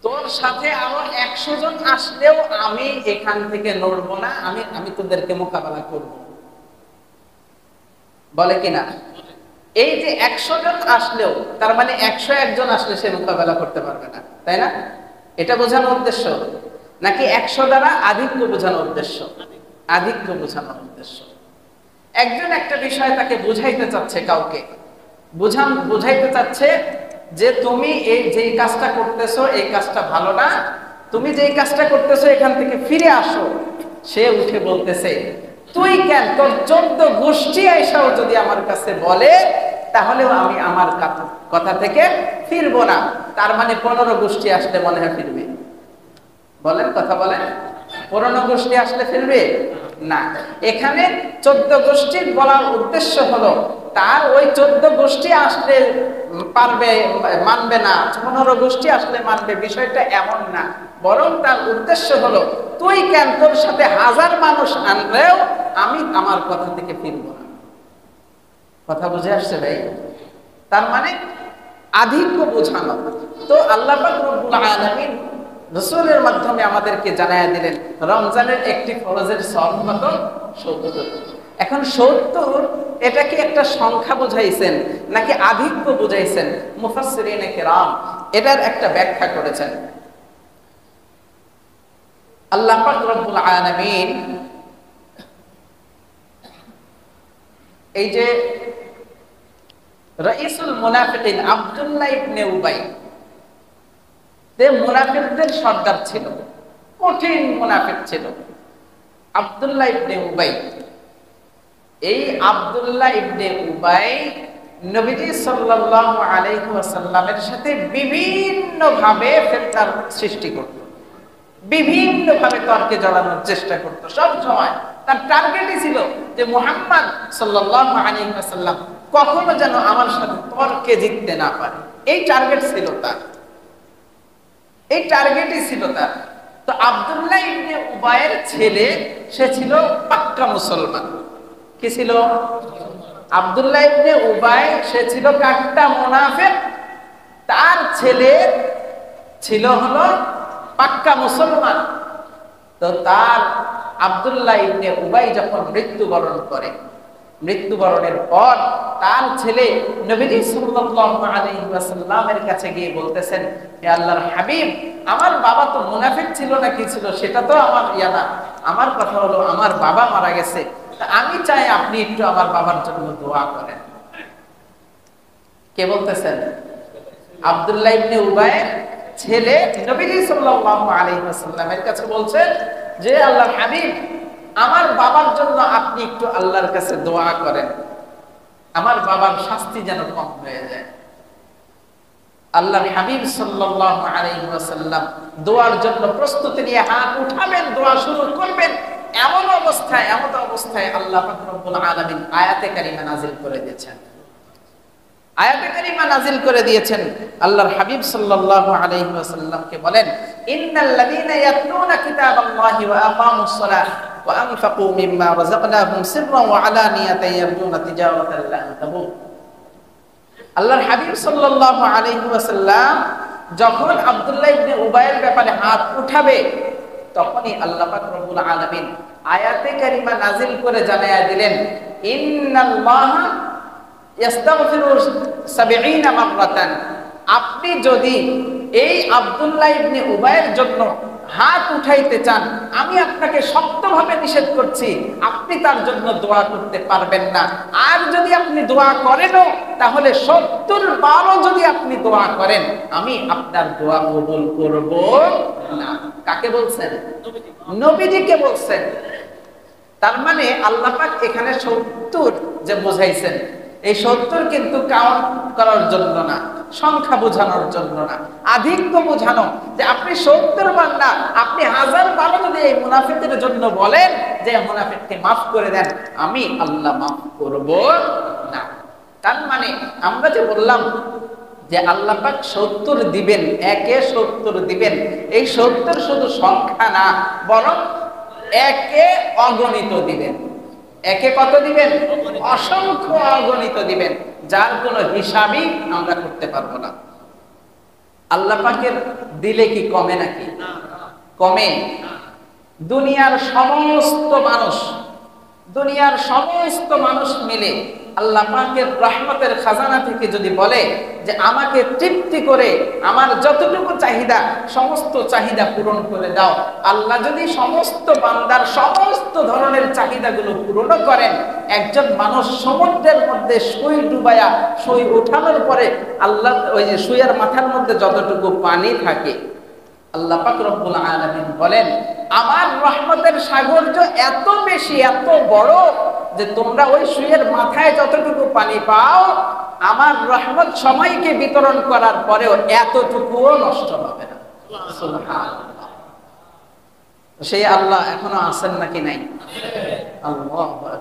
তোর সাথে আরো 100 জন আসলেও আমি এখান থেকে নড়বো না, আমি তোদেরকে মোকাবেলা করব, বলে কিনা? এই যে 100 জন আসলেও, তার মানে 101 জন আসলে সে মোকাবেলা করতে পারবে না, তাই না? এটা বোঝানোর উদ্দেশ্য, নাকি 100 দ্বারা আধিক্য বোঝানোর উদ্দেশ্য? আধিক্য বোঝানোর উদ্দেশ্য। একজন একটা বিষয় তাকে বুঝাইতে চাচ্ছে, কাউকে বুঝাইতে চাচ্ছে যে তুমি এই যেই কাজটা করতেছো এই কাজটা ভালো না, তুমি যেই কাজটা করতেছো এখান থেকে ফিরে আসো। সে উঠে বলতেছে তুই কেন, তোর 14 গোষ্ঠী আইসাও যদি আমার কাছে বলে তাহলেও আমি আমার কথা থেকে ফিরবো না। তার মানে 15 গোষ্ঠী আসলে মনে হয় ফিরবে? বলেন, কথা বলেন, 15 গোষ্ঠী আসলে ফিরবে না। এখানে 14 গোষ্ঠীর বলার উদ্দেশ্য হলো তার ওই 14 গোষ্ঠী আসলে পারবে, মানবে না, 15 গোষ্ঠী আসলে মানবে, বিষয়টা এমন না। বরং তার উদ্দেশ্য হলো তুই কেন, তোর সাথে 1000 মানুষ আনলেও আমি আমার কথা থেকে ফিরবো না। কথা বুঝে আসছে ভাই? তার মানে আধিক্য বোঝানো। তো আল্লাহ পাক রব্বুল আলামিন রাসূলের মাধ্যমে আমাদেরকে জানায়া দিলেন রমজানের একটি ফরজের সওয়াব কত? 70। এখন 70 এটা কি একটা সংখ্যা বুঝাইছেন নাকি আধিক্য বুঝাইছেন? মুফাসসিরিনে কেরাম এটার একটা ব্যাখ্যা করেছেন। আল্লাহ পাক রব্বুল আলামিন এই যে রাইসুল মুনাফিকিন আব্দুল্লাহ ইবনে উবাই, যে মুনাফিকদের সর্দার ছিল, কঠিন মুনাফিক ছিল আব্দুল্লাহ ইবনে উবাই। এই আব্দুল্লাহ ইবনে উবাই নবীজি সাল্লাল্লাহু আলাইহি ওয়াসাল্লামের সাথে বিভিন্ন ভাবে ফিতনার সৃষ্টি করত, বিভিন্ন ভাবে তর্কে জড়ানোর চেষ্টা করত। সব সময় তার টার্গেটই ছিল যে মুহাম্মদ সাল্লাল্লাহু আলাইহি ওয়াসাল্লাম কখনো যেন আমার সাথে তর্কে জিততে না পারে। এই টার্গেট ছিল তার, এই টার্গেটই ছিল তার। তো আব্দুল্লাহ ইবনে উবাইয়ের ছেলে, সে ছিল পাক্কা মুসলমান। কি ছিল? আব্দুল্লাহ ইবনে উবাই, সে ছিল কাট্টা মুনাফিক, তার ছেলে ছিল হলো পাক্কা মুসলমান। তো তার আব্দুল্লাহ ইবনে উবাই যখন মৃত্যুবরণ করে, মৃত্যুবরণের পর তার ছেলে নবীজি সাল্লাল্লাহু আলাইহি ওয়াসাল্লামের কাছে গিয়ে বলতেছেন, হে আল্লাহর হাবিব, আমার বাবা তো মুনাফিক ছিল না কি ছিল সেটা তো আমার না, আমার কথা হলো আমার বাবা মারা গেছে, আমি চাই আপনি একটু আমার বাবার জন্য দোয়া করেন। কে বলতেছেন? আব্দুল্লাহ ইবনে উবাইয়ের ছেলে নবীজি সাল্লাল্লাহু আলাইহি ওয়াসাল্লামের কাছে বলছেন যে আল্লাহর হাবিব, আমার বাবার জন্য আপনি একটু আল্লাহর কাছে দোয়া করেন, আমার বাবার শাস্তি যেন কম হয়ে যায়। আল্লাহর হাবিব সাল্লাল্লাহু আলাইহি ওয়াসাল্লাম দোয়ার জন্য প্রস্তুতি নিয়ে হাত উঠাবেন, দোয়া শুরু করবেন। এমন অবস্থায় আল্লাহ পাক রব্বুল আলামিন আয়াতে কারিমা নাযিল করে দিয়েছেন। আয়াতে কারিমা নাযিল করে দিয়েছেন, আল্লাহর হাবিব সাল্লাল্লাহু আলাইহি ওয়াসাল্লামকে বলেন, ইন্নাল লাযীনা ইয়াতলুনা কিতাবাল্লাহি ওয়া আকামুস সালাহ ওয়া আনফাকু মিম্মা রাযাকনাহুম সিররান ওয়া আলানিয়াতান ইয়ারজুনা তিজারাতান লান তাবুর। আল্লাহর হাবিব সাল্লাল্লাহু আলাইহি ওয়াসাল্লাম যখন আব্দুল্লাহ ইবনে উবাইয়ের ব্যাপারে হাত উঠাবে, তখনই আল্লাহ পাক রব্বুল আলামিন আয়াতে কারিমা নাযিল করে জানায়া দিলেন, ইন্নাল্লাহা ইস্তাগফিরু 70 মাররাতান আপনি যদি এই আব্দুল্লাহ ইবনে উবাইয়ের জন্য হাত উঠাইতে চান, আমি আপনাকে শক্তভাবে নিষেধ করছি, আপনি তার জন্য দোয়া করতে পারবেন না। আর যদি আপনি দোয়া করেনও, তাহলে 70 বারও যদি আপনি দোয়া করেন, আমি আপনার দোয়া কবুল করব না। কাকে বলছেন? নবীজিকে বলছেন। তার মানে আল্লাহ পাক এখানে 70 যে বোঝাইছেন, এই 70 কিন্তু কাউন্ট করার জন্য না, সংখ্যা বোঝানোর জন্য না, আধিক্য বোঝানো, যে আপনি 70 বার না, আপনি 1000 বারও যদি এই মুনাফিকের জন্য বলেন যে মুনাফিককে মাফ করে দেন, আমি আল্লাহ মাফ করব না। তার মানে আমরা যে বললাম যে আল্লাহ পাক 70 দিবেন, একে 70 দিবেন, এই 70 শুধু সংখ্যা না, বরং একে অগণিত দিবেন। একে কত দিবেন? অসংখ্য অগণিত দিবেন, যার কোনো হিসাবই আমরা করতে পারবো না। আল্লাহ পাকের দিলে কি কমে নাকি? কমে। দুনিয়ার সমস্ত মানুষ মিলে আল্লাহ পাকের রহমতের খাজানা থেকে যদি বলে যে আমাকে তৃপ্তি করে আমার যতটুকু চাহিদা, সমস্ত চাহিদা পূরণ করে দাও, আল্লাহ যদি সমস্ত বান্দার সমস্ত ধরনের চাহিদাগুলো পূরণ করেন, একজন মানুষ সমুদ্রের মধ্যে সুই ডুবায়া, সুই ওঠানোর পরে আল্লাহ ওই যে সুইয়ের মাথার মধ্যে যতটুকু পানি থাকে, আল্লাহ পাক রব্বুল আলামিন বলেন আমার রহমতের সাগর এত বেশি, এত বড়, যে তোমরা ওই সুইয়ের মাথায় যতটুকু পানি পাও, আমার রহমত সময়কে বিতরণ করার পরেও এতটুকুও নষ্ট হবে না। সুবহানাল্লাহ। সেই আল্লাহ এখনো আছেন নাকি নাই? আল্লাহু আকবার।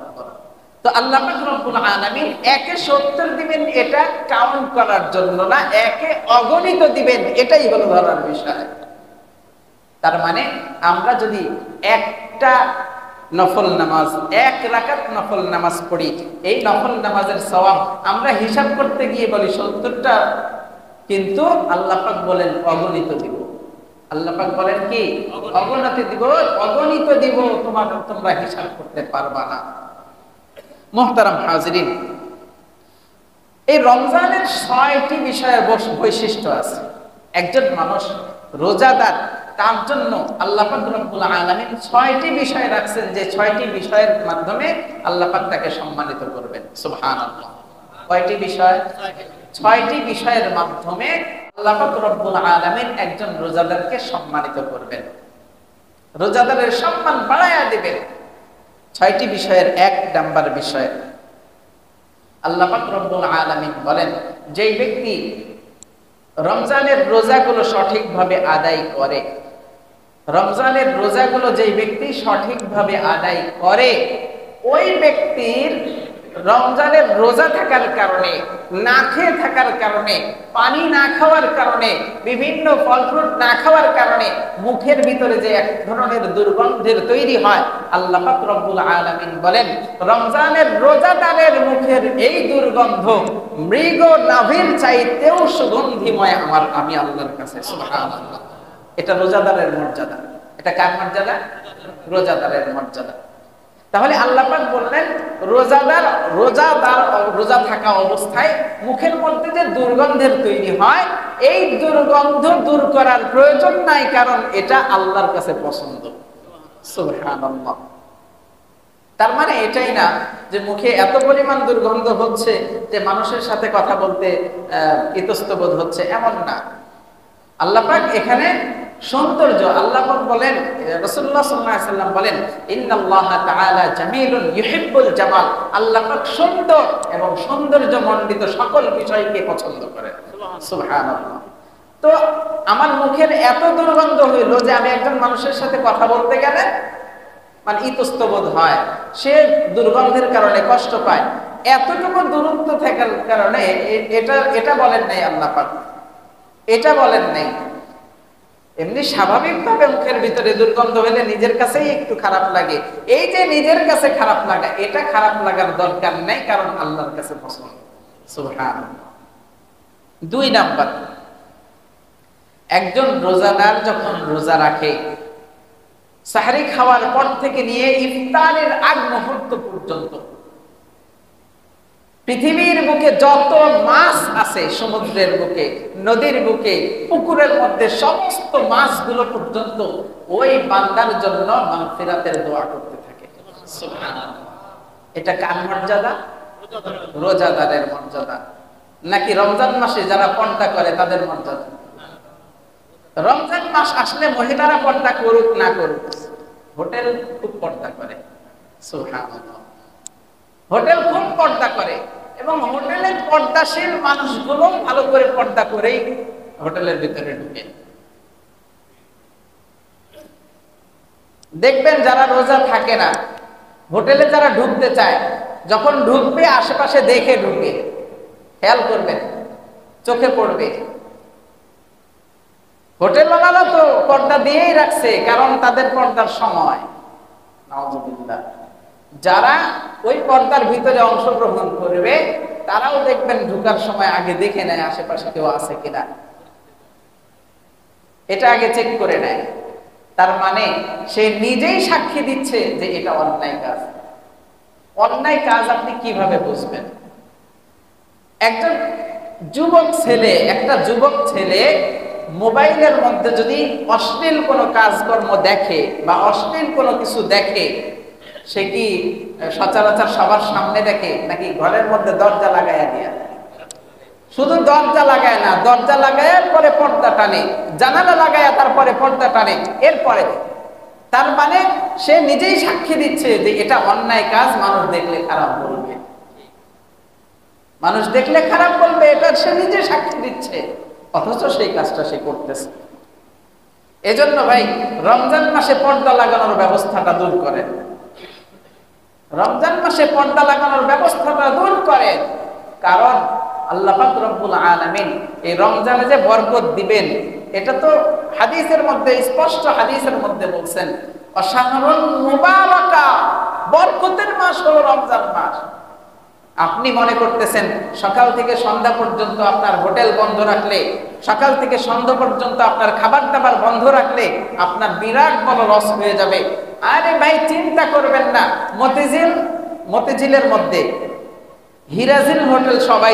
তো আল্লাহ পাক রব্বুল আলামিন একে 70 দিবেন, এটা কাউন্ট করার জন্য না, একে অগণিত দিবেন, এটাই হলো ধরার বিষয়। তার মানে আমরা যদি একটা নফল নামাজ, 1 রাকাত নফল নামাজ পড়ি, এই নফল নামাজের সওয়াব আমরা হিসাব করতে গিয়ে বলি 70টা, কিন্তু আল্লাহ পাক বলেন অগণিত দিব। আল্লাহ পাক বলেন কি? অগণিত দিব, তোমরা হিসাব করতে পারবা না। মুহতারাম হাজিরিন, এই রমজানের 6টি বিষয়ের বৈশিষ্ট্য আছে। একজন মানুষ রোজাদার, তার জন্য আল্লাহ পাক রব্বুল আলামিন 6টি বিষয় রাখছেন, যে 6টি বিষয়ের মাধ্যমে আল্লাহ পাক তাকে সম্মানিত করবেন। সুবহানাল্লাহ। কয়টি বিষয়? 6টি বিষয়ের মাধ্যমে আল্লাহ পাক রব্বুল আলামিন একজন রোজাদারকে সম্মানিত করবেন, রোজাদারের সম্মান বাড়ায়া দিবেন। 6টি বিষয়ের 1 নাম্বার বিষয়, আল্লাহ পাক রব্বুল আলামিন বলেন যেই ব্যক্তি রমজানের রোজাগুলো সঠিকভাবে আদায় করে, রমজানের রোজাগুলো যেই ব্যক্তি সঠিকভাবে আদায় করে, ওই ব্যক্তির রমজানের রোজা থাকার কারণে, না খেয়ে থাকার কারণে, পানি না খাওয়ার কারণে, বিভিন্ন ফল ফ্রুট না খাওয়ার কারণে মুখের ভিতরে যে এক ধরনের দুর্গন্ধের তৈরি হয়, আল্লাহ পাক রব্বুল আলামিন বলেন রমজানের রোজাদারের মুখের এই দুর্গন্ধ মৃগ নাভির চাইতেও সুগন্ধিময় আমি আল্লাহর কাছে। সুবহানাল্লাহ। এটা রোজাদারের মর্যাদা। এটা কার মর্যাদা? রোজাদারের মর্যাদা। তাহলে আল্লাহ পাক বললেন রোজা থাকা অবস্থায় মুখের মধ্যে যে দুর্গন্ধের তৈরি হয়, এই দুর্গন্ধ দূর করার প্রয়োজন নাই, কারণ এটা আল্লাহর কাছে পছন্দ। সুবহানাল্লাহ। তার মানে এটাই না যে মুখে এত পরিমাণ দুর্গন্ধ হচ্ছে যে মানুষের সাথে কথা বলতে ইতস্তবোধ হচ্ছে, এমন না। আল্লাহ পাক এখানে সৌন্দর্য, আল্লাহ পাক বলেন, রাসূলুল্লাহ সাল্লাল্লাহু আলাইহি ওয়াসাল্লাম বলেন ইন্নাল্লাহা তাআলা জামিলুন ইউহিব্বুল জামাল, আল্লাহ পাক সুন্দর এবং সৌন্দর্যমণ্ডিত সকল বিষয়কে পছন্দ করেন। সুবহানাল্লাহ। তো আমার মুখের এত দুর্গন্ধ হইল যে আমি একজন মানুষের সাথে কথা বলতে গেলে মানে ইতস্তবোধ হয়, সে দুর্গন্ধের কারণে কষ্ট পায়, এতটুকু দূরত্ব থাকার কারণে এটা বলেন নাই আল্লাহ পাক, এটা বলেন নাই। এমনি স্বাভাবিকভাবে মুখের ভিতরে দুর্গন্ধ হলে নিজের কাছেই একটু খারাপ লাগে, এই যে নিজের কাছে খারাপ লাগা, এটা খারাপ লাগার দরকার নেই, কারণ আল্লাহর কাছে পছন্দ। সুবহানাল্লাহ। 2 নাম্বার, একজন রোজাদার যখন রোজা রাখে, সাহরি খাওয়ার পর থেকে নিয়ে ইফতারের আগ মুহূর্ত পর্যন্ত পৃথিবীর বুকে যত মাছ আছে, সমুদ্রের বুকে, নদীর বুকে, পুকুরের মধ্যে সমস্ত মাছগুলো পর্যন্ত ওই বান্দার জন্য মাগফিরাতের দোয়া করতে থাকে। সুবহানাল্লাহ। এটা কার মর্যাদা? রোজাদারের মর্যাদা। নাকি রমজান মাসে যারা পর্দা করে তাদের মর্যাদা? রমজান মাস আসলে মহিলারা পর্দা করুক না করুক, হোটেল খুব পর্দা করে। সুবহানাল্লাহ। হোটেল খুব পর্দা করে এবং হোটেলের পর্দাশীল মানুষগুলো ভালো করে পর্দা করেই হোটেলের ভিতরে ঢুকে। দেখবেন যারা রোজা থাকে না, হোটেলে যারা ঢুকতে চায়, যখন ঢুকবে আশেপাশে দেখে ঢুকে, খেয়াল করবেন, চোখে পড়বে। হোটেলওয়ালা তো পর্দা দিয়েই রাখছে, কারণ তাদের পর্দার সময়। নাউজুবিল্লাহ। যারা ওই পর্দার ভিতরে অংশগ্রহণ করবে তারাও দেখবেন ঢুকার সময় আগে দেখে নেয় আশেপাশে কেউ আছে কিনা, এটা আগে চেক করে নেয়। তার মানে সে নিজেই সাক্ষী দিচ্ছে যে এটা অন্যায় কাজ। অন্যায় কাজ আপনি কিভাবে বুঝবেন? একজন যুবক ছেলে, একটা যুবক ছেলে মোবাইলের মধ্যে যদি অশ্লীল কোনো কাজকর্ম দেখে বা অশ্লীল কোনো কিছু দেখে, সে কি সচরাচর সবার সামনে দেখে নাকি ঘরের মধ্যে দরজা লাগাইয়া দিয়া? শুধু দরজা লাগায় না, দরজা লাগায় পরে পর্দা টানে, জানালা লাগায় তারপরে পর্দা টানে, এরপরে। তার মানে সে নিজেই সাক্ষী দিচ্ছে যে এটা অন্যায় কাজ, মানুষ দেখলে খারাপ বলবে, মানুষ দেখলে খারাপ বলবে, এটা সে নিজে সাক্ষী দিচ্ছে, অথচ সেই কাজটা সে করতেছে। এজন্য ভাই, রমজান মাসে পর্দা লাগানোর ব্যবস্থাটা দূর করেন। রমজান মাসে পর্দা লাগানোর ব্যবস্থাটা দূর করেন, কারণ আল্লাহ পাক রব্বুল আলামিন এই রমজানে যে বরকত দিবেন, এটা তো হাদিসের মধ্যে, স্পষ্ট হাদিসের মধ্যে বলছেন, অশাহরুল মুবারাকা, বরকতের মাস হলো রমজান মাস। আপনি মনে করতেছেন সকাল থেকে সন্ধ্যা পর্যন্ত আপনার হোটেল বন্ধ রাখলে, সকাল থেকে সন্ধ্যা পর্যন্ত আপনার খাবার দাবার বন্ধ রাখলে আপনার বিরাট বড় লস হয়ে যাবে। আরে ভাই, চিন্তা করবেন না। মতিঝিলের মধ্যে হিরাজিল হোটেল সবাই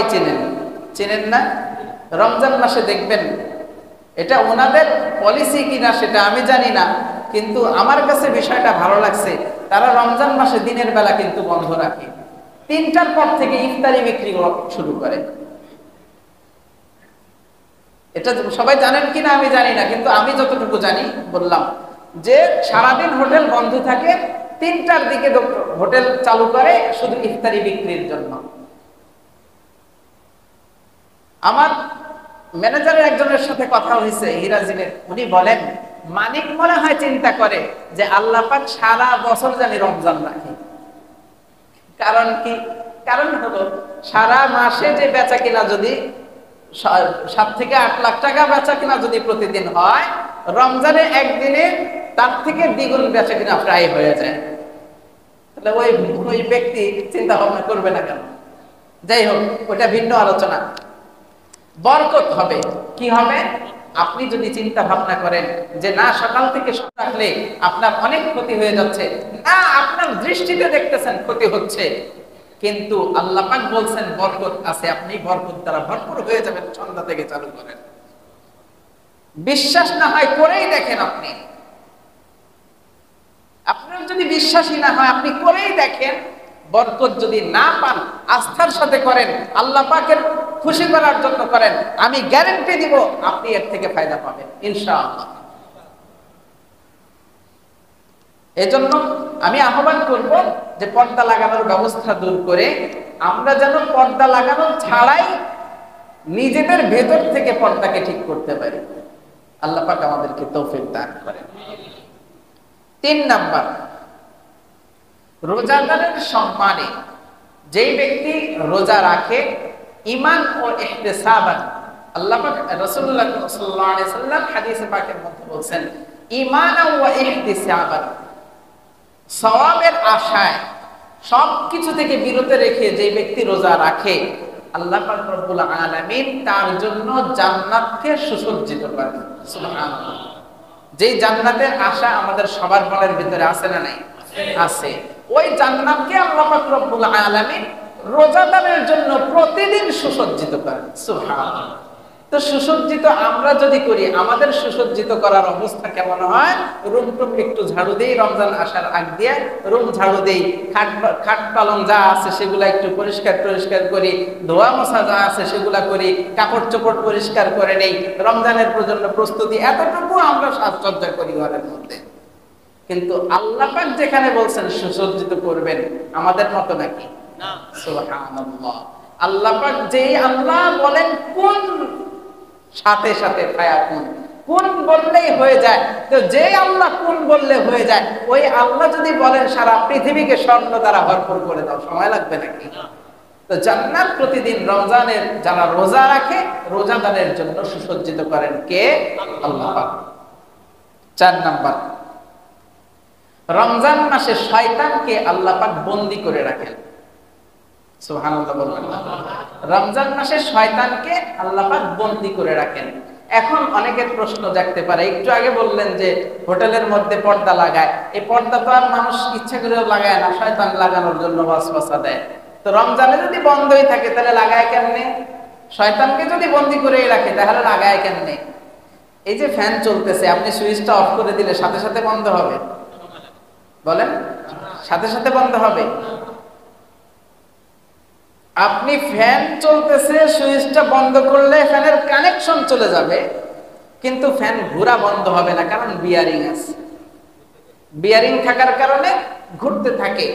চেনেন না? রমজান মাসে দেখবেন, এটা ওনাদের পলিসি কিনা সেটা আমি জানি না, কিন্তু আমার কাছে বিষয়টা ভালো লাগছে। তারা রমজান মাসে দিনের বেলা কিন্তু বন্ধ রাখে, 3টার পর থেকে ইফতারি বিক্রি শুরু করে। এটা সবাই জানেন কিনা আমি জানি না, কিন্তু আমি যতটুকু জানি বললাম যে সারাদিন হোটেল বন্ধ থাকে, 3টার দিকে হোটেল চালু করে শুধু ইফতারি বিক্রির জন্য। আমার ম্যানেজারের একজনের সাথে কথা হয়েছে হিরাজিনের, উনি বলেন মানিক মনে হয় চিন্তা করে যে আল্লাহ পাক সারা বছর জানি রমজান রাখে। কারণ কি? কারণ হলো সারা মাসে যে বেচা কিনা যদি 7 থেকে 8 লাখ টাকা বেচা কিনা যদি প্রতিদিন হয়, রমজানে একদিনে তার থেকে দ্বিগুণ বেচা কিনা প্রায় হয়ে যায়। তাহলে ওই ব্যক্তি চিন্তা ভাবনা করবে না কেন? যাই হোক, ওটা ভিন্ন আলোচনা। বরকত হবে। কি হবে? আপনি যদি চিন্তা ভাবনা করেন যে না, সকাল থেকে রাখলে আপনার অনেক ক্ষতি হয়ে যাচ্ছে, না, আপনার দৃষ্টিতে দেখতেছেন ক্ষতি হচ্ছে, কিন্তু আল্লাহ পাক বলছেন বরকত আছে, আপনি বরকত দ্বারা ভরপুর হয়ে যাবেন। সন্ধ্যা থেকে চালু করেন। বিশ্বাস না হয় করেই দেখেন। আপনার যদি বিশ্বাসই না হয় আপনি করেই দেখেন। বরকত যদি না পান, আস্থার সাথে করেন, আল্লাহ পাকের খুশি করার জন্য করেন, আমি গ্যারান্টি দিব আপনি এর থেকে ফায়দা পাবেন ইনশাআল্লাহ। এজন্য আমি আহ্বান করব যে পর্দা লাগানোর ব্যবস্থা দূর করে আমরা যেন পর্দা লাগানো ছাড়াই নিজেদের ভেতর থেকে পর্দাকে ঠিক করতে পারি। আল্লাহ পাক আমাদেরকে তৌফিক দান করেন। 3 নাম্বার, রোজাদারের সম্মানে যেই ব্যক্তি রোজা রাখে ঈমান ও ইহতিসাবান, আল্লাহ পাক রাসূলুল্লাহ সাল্লাল্লাহু আলাইহি সাল্লাম হাদিসে পাকের মধ্যে বলেন ঈমান ও ইহতিসাবান, সওয়াবের আশায় সবকিছু থেকে বিরত রেখে যে ব্যক্তি রোজা রাখে, আল্লাহ পাক রব্বুল আলামিন তার জন্য জান্নাতকে সুসজ্জিত করেন। সুবহানাল্লাহ। যেই জান্নাতের আশা আমাদের সবার মনের ভিতরে আছে না নাই? আছে। ওই জান্নাতকে আল্লাহ পাক রব্বুল আলামিন রোজাদারের জন্য প্রতিদিন সুসজ্জিত করেন। সুবহানাল্লাহ। তো সুসজ্জিত আমরা যদি করি, আমাদের সুসজ্জিত করার অবস্থা কেমন হয়? রুম টুম একটু ঝাড়ু দেই, রমজান আসার আগ দিয়ে রুম ঝাড়ু দেই, খাট পালং যা আছে সেগুলা একটু পরিষ্কার করি, ধোয়া মোছা যা আছে সেগুলা করি, কাপড় চোপড় পরিষ্কার করে নেই, রমজানের জন্য প্রস্তুতি, এতটুকু আমরা সাজসজ্জা করি ঘরের মধ্যে। কিন্তু আল্লাহ পাক যেখানে বলছেন সুসজ্জিত করবেন, আমাদের মতো নাকি? না। সুবহানাল্লাহ। আল্লাহ পাক যেই আল্লাহ বলেন কোন, সাথে সাথে ফায়াকুন, কোন বললেই হয়ে যায়। তো যে আল্লাহ কোন বললে হয়ে যায়, ওই আল্লাহ যদি বলেন সারা পৃথিবীকে স্বর্ণ দ্বারা ভরপুর করে দাও, সময় লাগবে নাকি? তো জান্নাত প্রতিদিন রমজানের যারা রোজা রাখে, রোজাদারের জন্য সুসজ্জিত করেন কে? আল্লাহ পাক। 4 নাম্বার, রমজান মাসে শয়তানকে আল্লাহ পাক বন্দী করে রাখেন। সুবহানাল্লাহ বলবেন না? রমজান মাসে শয়তানকে আল্লাহ পাক বন্দী করে রাখেন। এখন অনেকের প্রশ্ন জাগতে পারে, একটু আগে বললেন যে হোটেলের মধ্যে পর্দা লাগায়, এই পর্দা তো আর মানুষ ইচ্ছা করে লাগায় না, শয়তান লাগানোর জন্য ওয়াসওয়াসা দেয়। তো রমজানে যদি বন্ধই থাকে তাহলে লাগায় কেমনে? শয়তানকে যদি বন্দী করে রাখে তাহলে লাগায় কেমনে? এই যে ফ্যান চলতেছে, আপনি সুইচটা অফ করে দিলে সাথে সাথে বন্ধ হবে? বলেন, সাথে সাথে বন্ধ হবে? আপনি ফ্যান চলতেছে, সুইচটা বন্ধ করলে ফ্যানের কানেকশন চলে যাবে, কিন্তু ফ্যান ঘোরা বন্ধ হবে না, কারণ বিয়ারিং আছে। বিয়ারিং থাকার কারণে ঘুরতে থাকে।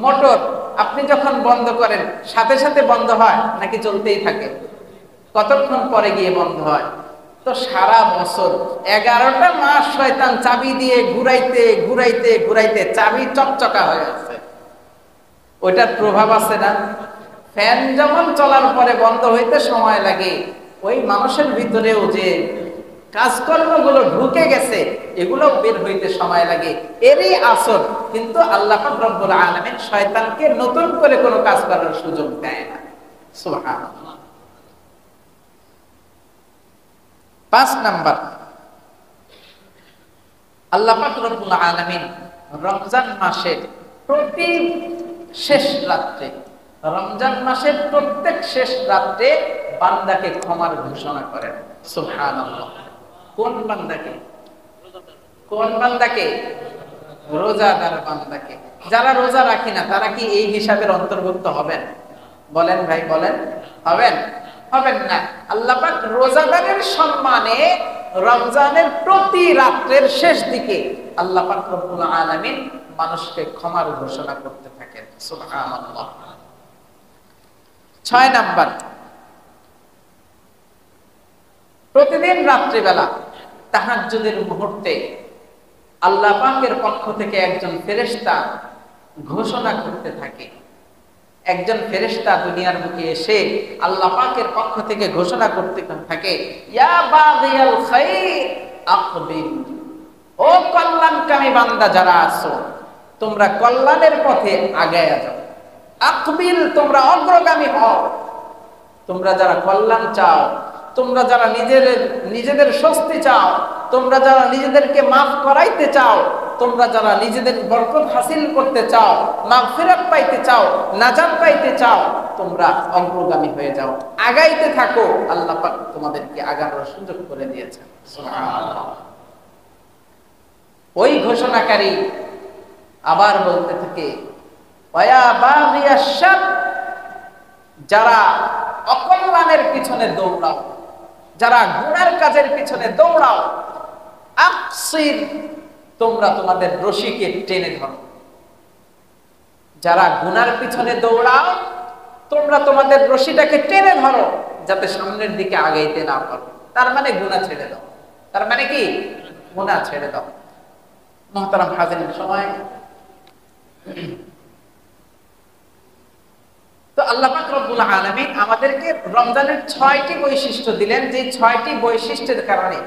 মোটর আপনি যখন বন্ধ করেন সাথে সাথে বন্ধ হয় নাকি চলতেই থাকে? কতক্ষণ পরে গিয়ে বন্ধ হয়? তো সারা বছর 11টা মাস শয়তান চাবি দিয়ে ঘুরাইতে ঘুরাইতে ঘুরাইতে চাবি চকচকা হয়ে আছে। ওইটার প্রভাব আছে না? ফ্যান যেমন চলার পরে বন্ধ হইতে সময় লাগে, ওই মানুষের ভিতরেও যে কাজকর্মগুলো ঢুকে গেছে এগুলো বের হইতে সময় লাগে, এরই আসর। কিন্তু আল্লাহ পাক রব্বুল আলামিন শয়তানকে নতুন করে কোনো কাজ করার সুযোগ দেয় না। সুবহানাল্লাহ। 5 নাম্বার, আল্লাহ পাক রব্বুল আলামিন রমজান মাসের প্রতি শেষ রাত্রে, রমজান মাসের প্রত্যেক শেষ রাত্রে বান্দাকে ক্ষমার ঘোষণা করেন। সুবহানাল্লাহ। কোন বান্দাকে? কোন বান্দাকে? রোজাদার বান্দাকে। যারা রোজা রাখি না তারা কি এই হিসাবের অন্তর্ভুক্ত হবেন? বলেন ভাই, বলেন, হবেন? হবেন না। আল্লাহ পাক রোজাদারের সম্মানে রমজানের প্রতি রাত্রের শেষ দিকে আল্লাহ পাক রব্বুল আলামিন মানুষকে ক্ষমার ঘোষণা করতে থাকেন। সুবহানাল্লাহ। 6 নাম্বার, প্রতিদিন রাত্রিবেলা তাহাজ্জুদের মুহূর্তে আল্লাহ পাকের পক্ষ থেকে একজন ফেরেশতা ঘোষণা করতে থাকে। একজন ফেরেশতা দুনিয়ার বুকে এসে আল্লাহ পাকের পক্ষ থেকে ঘোষণা করতে থাকে, ইয়া বাগিয়াল খাইর আকবিল। ও কল্যাণকামী বান্দা যারা আছো, তোমরা কল্যাণের পথে আগায়া যাও। আকবিল, তোমরা অগ্রগামী হও। তোমরা যারা কল্যাণ চাও, তোমরা যারা নিজেদের স্বস্তি চাও, তোমরা যারা নিজেদেরকে মাফ করাইতে চাও, তোমরা যারা নিজেদের বরকত হাসিল করতে চাও, মাগফিরাত পাইতে চাও, নাজাত পাইতে চাও, তোমরা অগ্রগামী হয়ে যাও, আগাইতে থাকো। আল্লাহ পাক তোমাদেরকে আগানোর সুযোগ করে দিয়েছেন। সুবহানাল্লাহ। ওই ঘোষণাকারী আবার বলতে থাকে, ওয়া বাগিয়াশ শার, যারা অকল্যাণের পিছনে দৌড়াও, যারা গুনার কাজের পিছনে দৌড়াও, আকসির, তোমরা তোমাদের রশিকে টেনে ধরো। যারা গুনার পিছনে দৌড়াও, তোমরা তোমাদের রশিটাকে টেনে ধরো যাতে সামনের দিকে আগাইতে না পারো। তার মানে গুনাহ ছেড়ে দাও। তার মানে কি? গুনাহ ছেড়ে দাও। মুহতারাম হাজিরিন, সময় তো আল্লাহ পাক রব্বুল আলামিন আমাদেরকে রমজানের 6টি বৈশিষ্ট্য দিলেন, যে 6টি বৈশিষ্ট্যের কারণে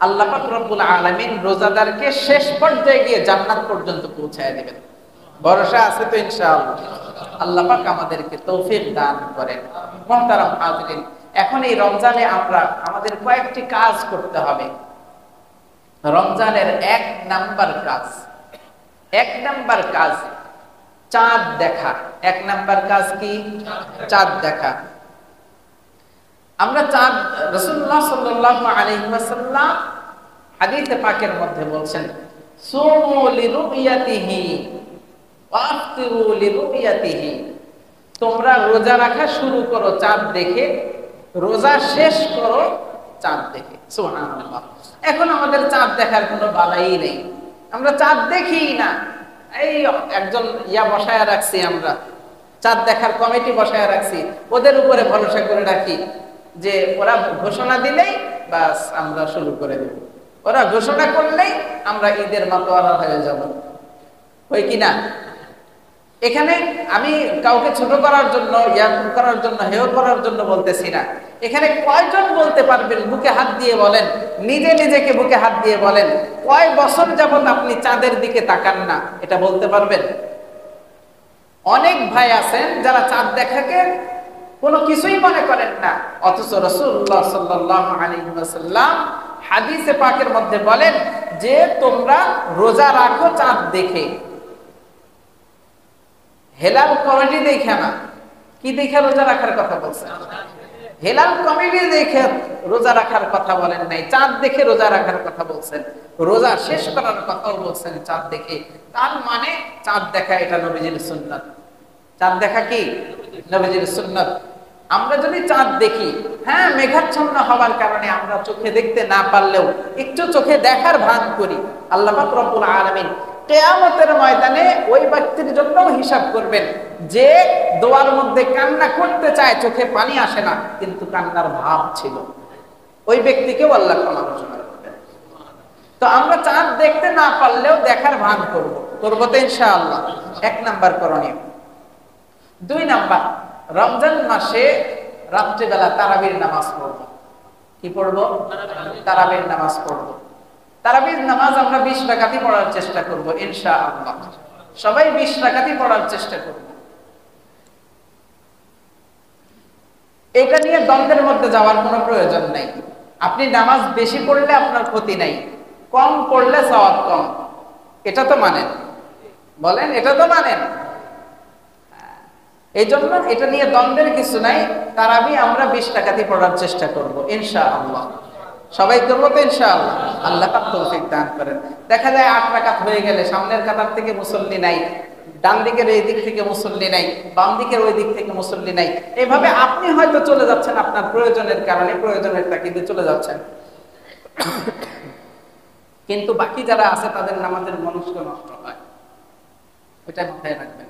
আল্লাহ পাক রব্বুল আলামিন রোজাদারকে শেষ পর্যায়ে গিয়ে জান্নাত পর্যন্ত পৌঁছায় দিবেন। ভরসা আছে তো ইনশাআল্লাহ? আল্লাহ পাক আমাদেরকে তৌফিক দান করেন। মুহতারাম হাজিরিন, এখন এই রমজানে আমাদের কয়েকটি কাজ করতে হবে। রমজানের 1 নাম্বার কাজ, চাঁদ দেখা। এক নাম্বার কাজ কি? চাঁদ দেখা। আমরা চাঁদ, রাসূলুল্লাহ সাল্লাল্লাহু আলাইহি ওয়াসাল্লাম হাদিসে পাকের মধ্যে বলছেন, সুমু লিরুয়াতিহি ওয়া আফতিরু লিরুয়াতিহি, তোমরা রোজা রাখা শুরু করো চাঁদ দেখে, রোজা শেষ করো চাঁদ দেখে। সুবহানাল্লাহ। এখন আমাদের চাঁদ দেখার কোনো বালাই নেই, আমরা চাঁদ দেখি না। এই একজন বসায় রাখছি, আমরা চাঁদ দেখার কমিটি বসায় রাখছি, ওদের উপরে ভরসা করে রাখি যে ওরা ঘোষণা দিলেই বাস আমরা শুরু করে দেব, ওরা ঘোষণা করলেই আমরা ঈদের মাতোয়ারা হয়ে যাব। হয় কি না? এখানে আমি কাউকে ছোট করার জন্য, করার জন্য, হেয় করার জন্য বলতেছি না। এখানে কয়জন বলতে পারবেন, বুকে হাত দিয়ে বলেন, নিজে নিজেকে বুকে হাত দিয়ে বলেন, কয় বছর যাবত আপনি চাঁদের দিকে তাকান না? এটা বলতে পারবেন? অনেক ভাই আছেন যারা চাঁদ দেখাকে কোনো কিছুই মনে করেন না, অথচ রাসূলুল্লাহ সাল্লাল্লাহু আলাইহি ওয়াসাল্লাম হাদিসে পাকের মধ্যে বলেন যে তোমরা রোজা রাখো চাঁদ দেখে। হেলাল কমিটি দেখে না, কি দেখে রোজা রাখার কথা বলছেন? হেলাল কমিটি দেখে রোজা রাখার কথা বলেন নাই, চাঁদ দেখে রোজা রাখার কথা বলছেন, রোজা শেষ করার কথাও বলছেন চাঁদ দেখে। তার মানে চাঁদ দেখা এটা নবীজির সুন্নাত। চাঁদ দেখা কি নবীজির সুন্নাত। আমরা যদি চাঁদ দেখি, হ্যাঁ মেঘাচ্ছন্ন হওয়ার কারণে আমরা চোখে দেখতে না পারলেও একটু চোখে দেখার ভান করি, আল্লাহ পাক রব্বুল আলামিন কিয়ামতের ময়দানে ওই ব্যক্তির জন্য হিসাব করবেন যে দোয়ার মধ্যে কান্না করতে চায়, চোখে পানি আসে না, কিন্তু কান্নার ভাব ছিল। ওই ব্যক্তিকেও আল্লাহ ক্ষমা ঘোষণা করবেন। তো আমরা চাঁদ দেখতে না পারলেও দেখার ভান করব তো ইনশাআল্লাহ। এক নাম্বার করণীয়। দুই নাম্বার, রমজান মাসে রাত্রিবেলা তারাবির নামাজ পড়ব। কি পড়ব? তারাবির নামাজ পড়ব। তারাবির নামাজ আমরা 20 রাকাতই পড়ার চেষ্টা করব ইনশাআল্লাহ। সবাই 20 রাকাতই পড়ার চেষ্টা করব। এটা নিয়ে দ্বন্দ্বের মধ্যে যাওয়ার কোনো প্রয়োজন নাই। আপনি নামাজ বেশি পড়লে আপনার ক্ষতি নাই, কম পড়লে সওয়াব কম, এটা তো মানেন? বলেন, এটা তো মানেন? এই জন্য এটা নিয়ে দ্বন্দ্বের কিছু নাই। তারাবি আমরা 20 রাকাতই পড়ার চেষ্টা করব ইনশাআল্লাহ। সবাই করবো তো ইনশাআল্লাহ। আল্লাহ পাক তৌফিক দান করেন। দেখা যায় 8 রাকাত হয়ে গেলে সামনের কাতার থেকে মুসল্লি নাই, ডান দিকের এই দিক থেকে মুসল্লি নাই, বাম দিকের ওই দিক থেকে মুসল্লি নাই। এইভাবে আপনি হয়তো চলে যাচ্ছেন আপনার প্রয়োজনের কারণে, প্রয়োজনের তাগিদে চলে যাচ্ছেন, কিন্তু বাকি যারা আছে তাদের নামাজের মনস্ক নষ্ট হয়। এটা মাথায় রাখবেন।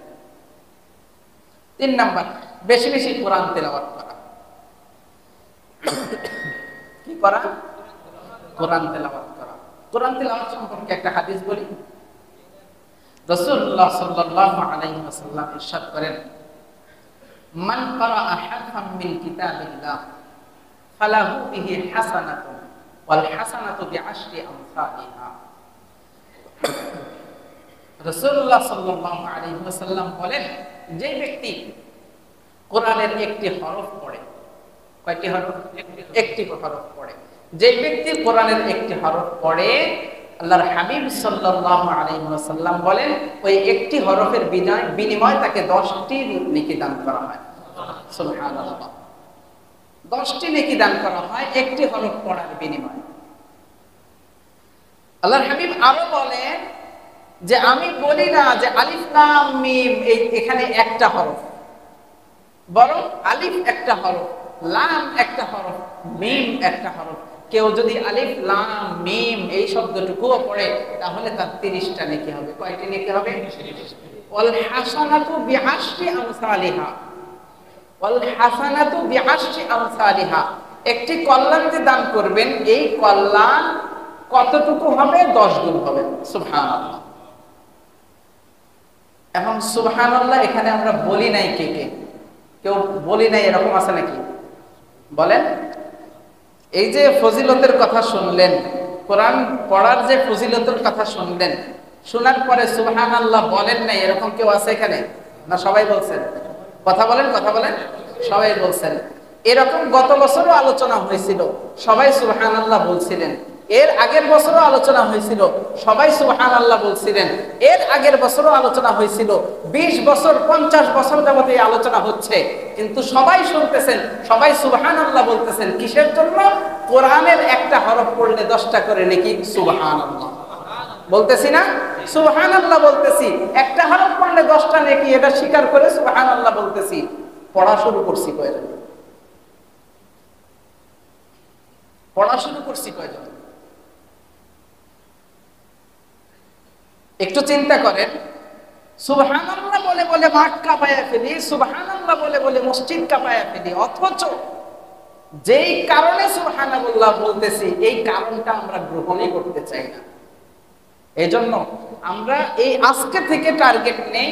3 নাম্বার, বেশি বেশি কোরআন তেলাওয়াত করা। কি করা? কোরআন তেলাওয়াত করা। কোরআন তেলাওয়াত সম্পর্কে একটা হাদিস বলি। রাসূলুল্লাহ সাল্লাল্লাহু আলাইহি ওয়াসাল্লাম ইরশাদ করেন, মান ক্বারাআ হারফান মিন কিতাবিল্লাহ ফালাহু বিহি হাসানাতুন ওয়াল হাসানাতু বিআশরি আমসালিহা। রাসূলুল্লাহ সাল্লাল্লাহু আলাইহি ওয়াসাল্লাম বলেন, যে ব্যক্তি কোরআনের একটি হরফ পড়ে, কয়টি হরফ? একটি হরফ পড়ে। যে ব্যক্তি কোরআনের একটি হরফ পড়ে, আল্লাহর হাবিব সাল্লাল্লাহু আলাইহি ওয়াসাল্লাম বলেন ওই একটি হরফের বিনিময়ে তাকে 10টি নেকি দান করা হয়। সুবহানাল্লাহ। 10টি নেকি দান করা হয় একটি হরফ পড়ার বিনিময়ে। আল্লাহর হাবিব আরো বলেন যে আমি বলি না যে আলিফ লাম মিম এখানে একটা হরফ, বরং আলিফ একটা হরফ, লাম একটা হরফ, মিম একটা হরফ। কেউ যদি আলিফ লাম মিম এই শব্দটুকুও পড়ে তাহলে তার 30টা নেকি হবে। কয়টি নেকি হবে? ওয়াল হাসানাতু বিআশরি আমসালিহা। ওয়াল হাসানাতু বিআশরি আমসালিহা। একটি কল্যাণ যে দান করবেন, এই কল্যাণ কতটুকু হবে? 10 গুণ হবে। সুবহানাল্লাহ। এখন সুবহানাল্লাহ এখানে আমরা বলি নাই, কে কে কেউ বলি নাই এরকম আছে নাকি? বলেন। এই যে ফজিলতের কথা শুনলেন, কোরআন পড়ার যে ফজিলতের কথা শুনলেন, শোনার পরে সুবহানাল্লাহ বলেন নাই এরকম কেউ আছে এখানে? না সবাই বলছেন? কথা বলেন, কথা বলেন। সবাই বলছেন। এরকম গত বছরও আলোচনা হয়েছিল, সবাই সুবহানাল্লাহ বলছিলেন, এর আগের বছরও আলোচনা হয়েছিল, সবাই সুবহানাল্লাহ বলছিলেন। এর আগের বছরও আলোচনা হয়েছিল, 20 বছর 50 বছর যাবত এই আলোচনা হচ্ছে, কিন্তু সবাই শুনতেছেন, সবাই সুবহানাল্লাহ বলতেছেন। কিসের জন্য? কোরআনের একটা হরফ পড়লে 10টা করে নেকি। সুবহানাল্লাহ বলতেছি না? সুবহানাল্লাহ বলতেছি। একটা হরফ পড়লে 10টা নেকি, এটা স্বীকার করে সুবহানাল্লাহ বলতেছি। পড়া শুরু করছি কয়জন? পড়া শুরু করছি কয়জন? একটু চিন্তা করেন। সুবহানাল্লাহ বলে বলে মাঠ কাঁপায়া ফেলি, সুবহানাল্লাহ বলে বলে মসজিদ কাঁপায়া ফেলি, অথচ যেই কারণে সুবহানাল্লাহ বলতেছি এই কারণটা আমরা গ্রহণই করতে চাই না। এজন্য আমরা এই আজকে থেকে টার্গেট নেই,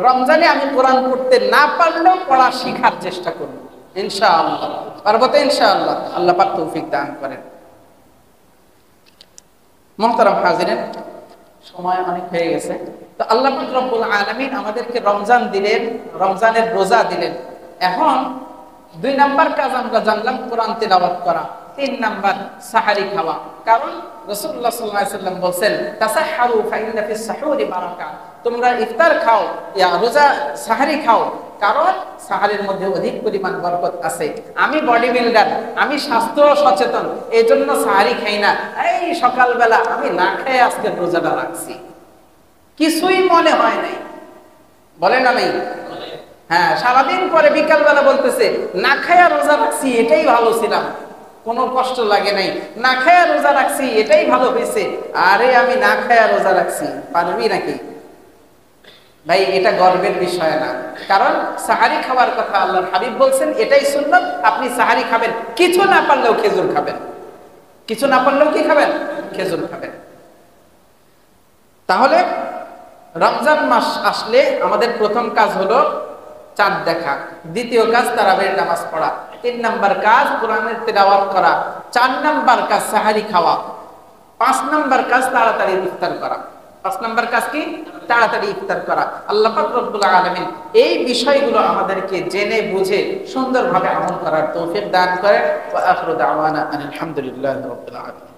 রমজানে আমি কোরআন পড়তে না পারলেও পড়া শেখার চেষ্টা করব ইনশাআল্লাহ। পারবো তো ইনশাআল্লাহ? আল্লাহ পাক তৌফিক দান করেন। মুহতারাম হাজিরিন, সময় অনেক হয়ে গেছে। তো আল্লাহ পাক রব্বুল আলামিন আমাদেরকে রমজান দিলেন, রমজানের রোজা দিলেন। এখন 2 নাম্বার কাজ আমরা জানলাম, কোরআন তিলাওয়াত করা। 3 নাম্বার সাহারি খাওয়া। কারণ রাসূলুল্লাহ সাল্লাল্লাহু আলাইহি ওয়াসাল্লাম বলেন, তাসাহহারু ফাইন্না ফিস সাহুরি বারাকা। তোমরা ইফতার খাও, রোজা সাহারি খাও, কারণ সাহারির মধ্যে অধিক পরিমাণ বরকত আছে। আমি বডি বিল্ডার, আমি স্বাস্থ্য সচেতন, এজন্য সাহারি খাই না। এই সকালবেলা আমি না খেয়ে আজকে রোজাটা রাখছি, কিছুই মনে হয় নাই, বলে না নাই? হ্যাঁ, সারাদিন পরে বিকালবেলা বলতেছে না খায়া রোজা রাখছি, এটাই ভালো ছিলাম, কোনো কষ্ট লাগে নাই। না খায়া রোজা রাখছি, এটাই ভালো হয়েছে। আরে আমি না খায়া রোজা রাখছি, পারবি নাকি? ভাই, এটা গর্বের বিষয় না। কারণ সাহারি খাওয়ার কথা আল্লাহর হাবিব বলছেন, এটাই সুন্নাত। আপনি সাহারি খাবেন, কিছু না পারলেও খেজুর খাবেন। কিছু না পারলেও কি খাবেন? খেজুর খাবেন। তাহলে রমজান মাস আসলে আমাদের প্রথম কাজ হলো চাঁদ দেখা, দ্বিতীয় কাজ তারাবির নামাজ পড়া, 3 নাম্বার কাজ কোরআনের তিলাওয়াত করা, 4 নাম্বার কাজ সাহারি খাওয়া, 5 নাম্বার কাজ তাড়াতাড়ি ইফতার করা। 5 নাম্বার কাজ কি? তাড়াতাড়ি ইফতার করা। আল্লাহ পাক রব্বুল আলামিন এই বিষয়গুলো আমাদেরকে জেনে বুঝে সুন্দরভাবে আমল করার তৌফিক দান করেন। ওয়া আখিরু দাওয়ানা আলহামদুলিল্লাহি রাব্বিল আলামিন।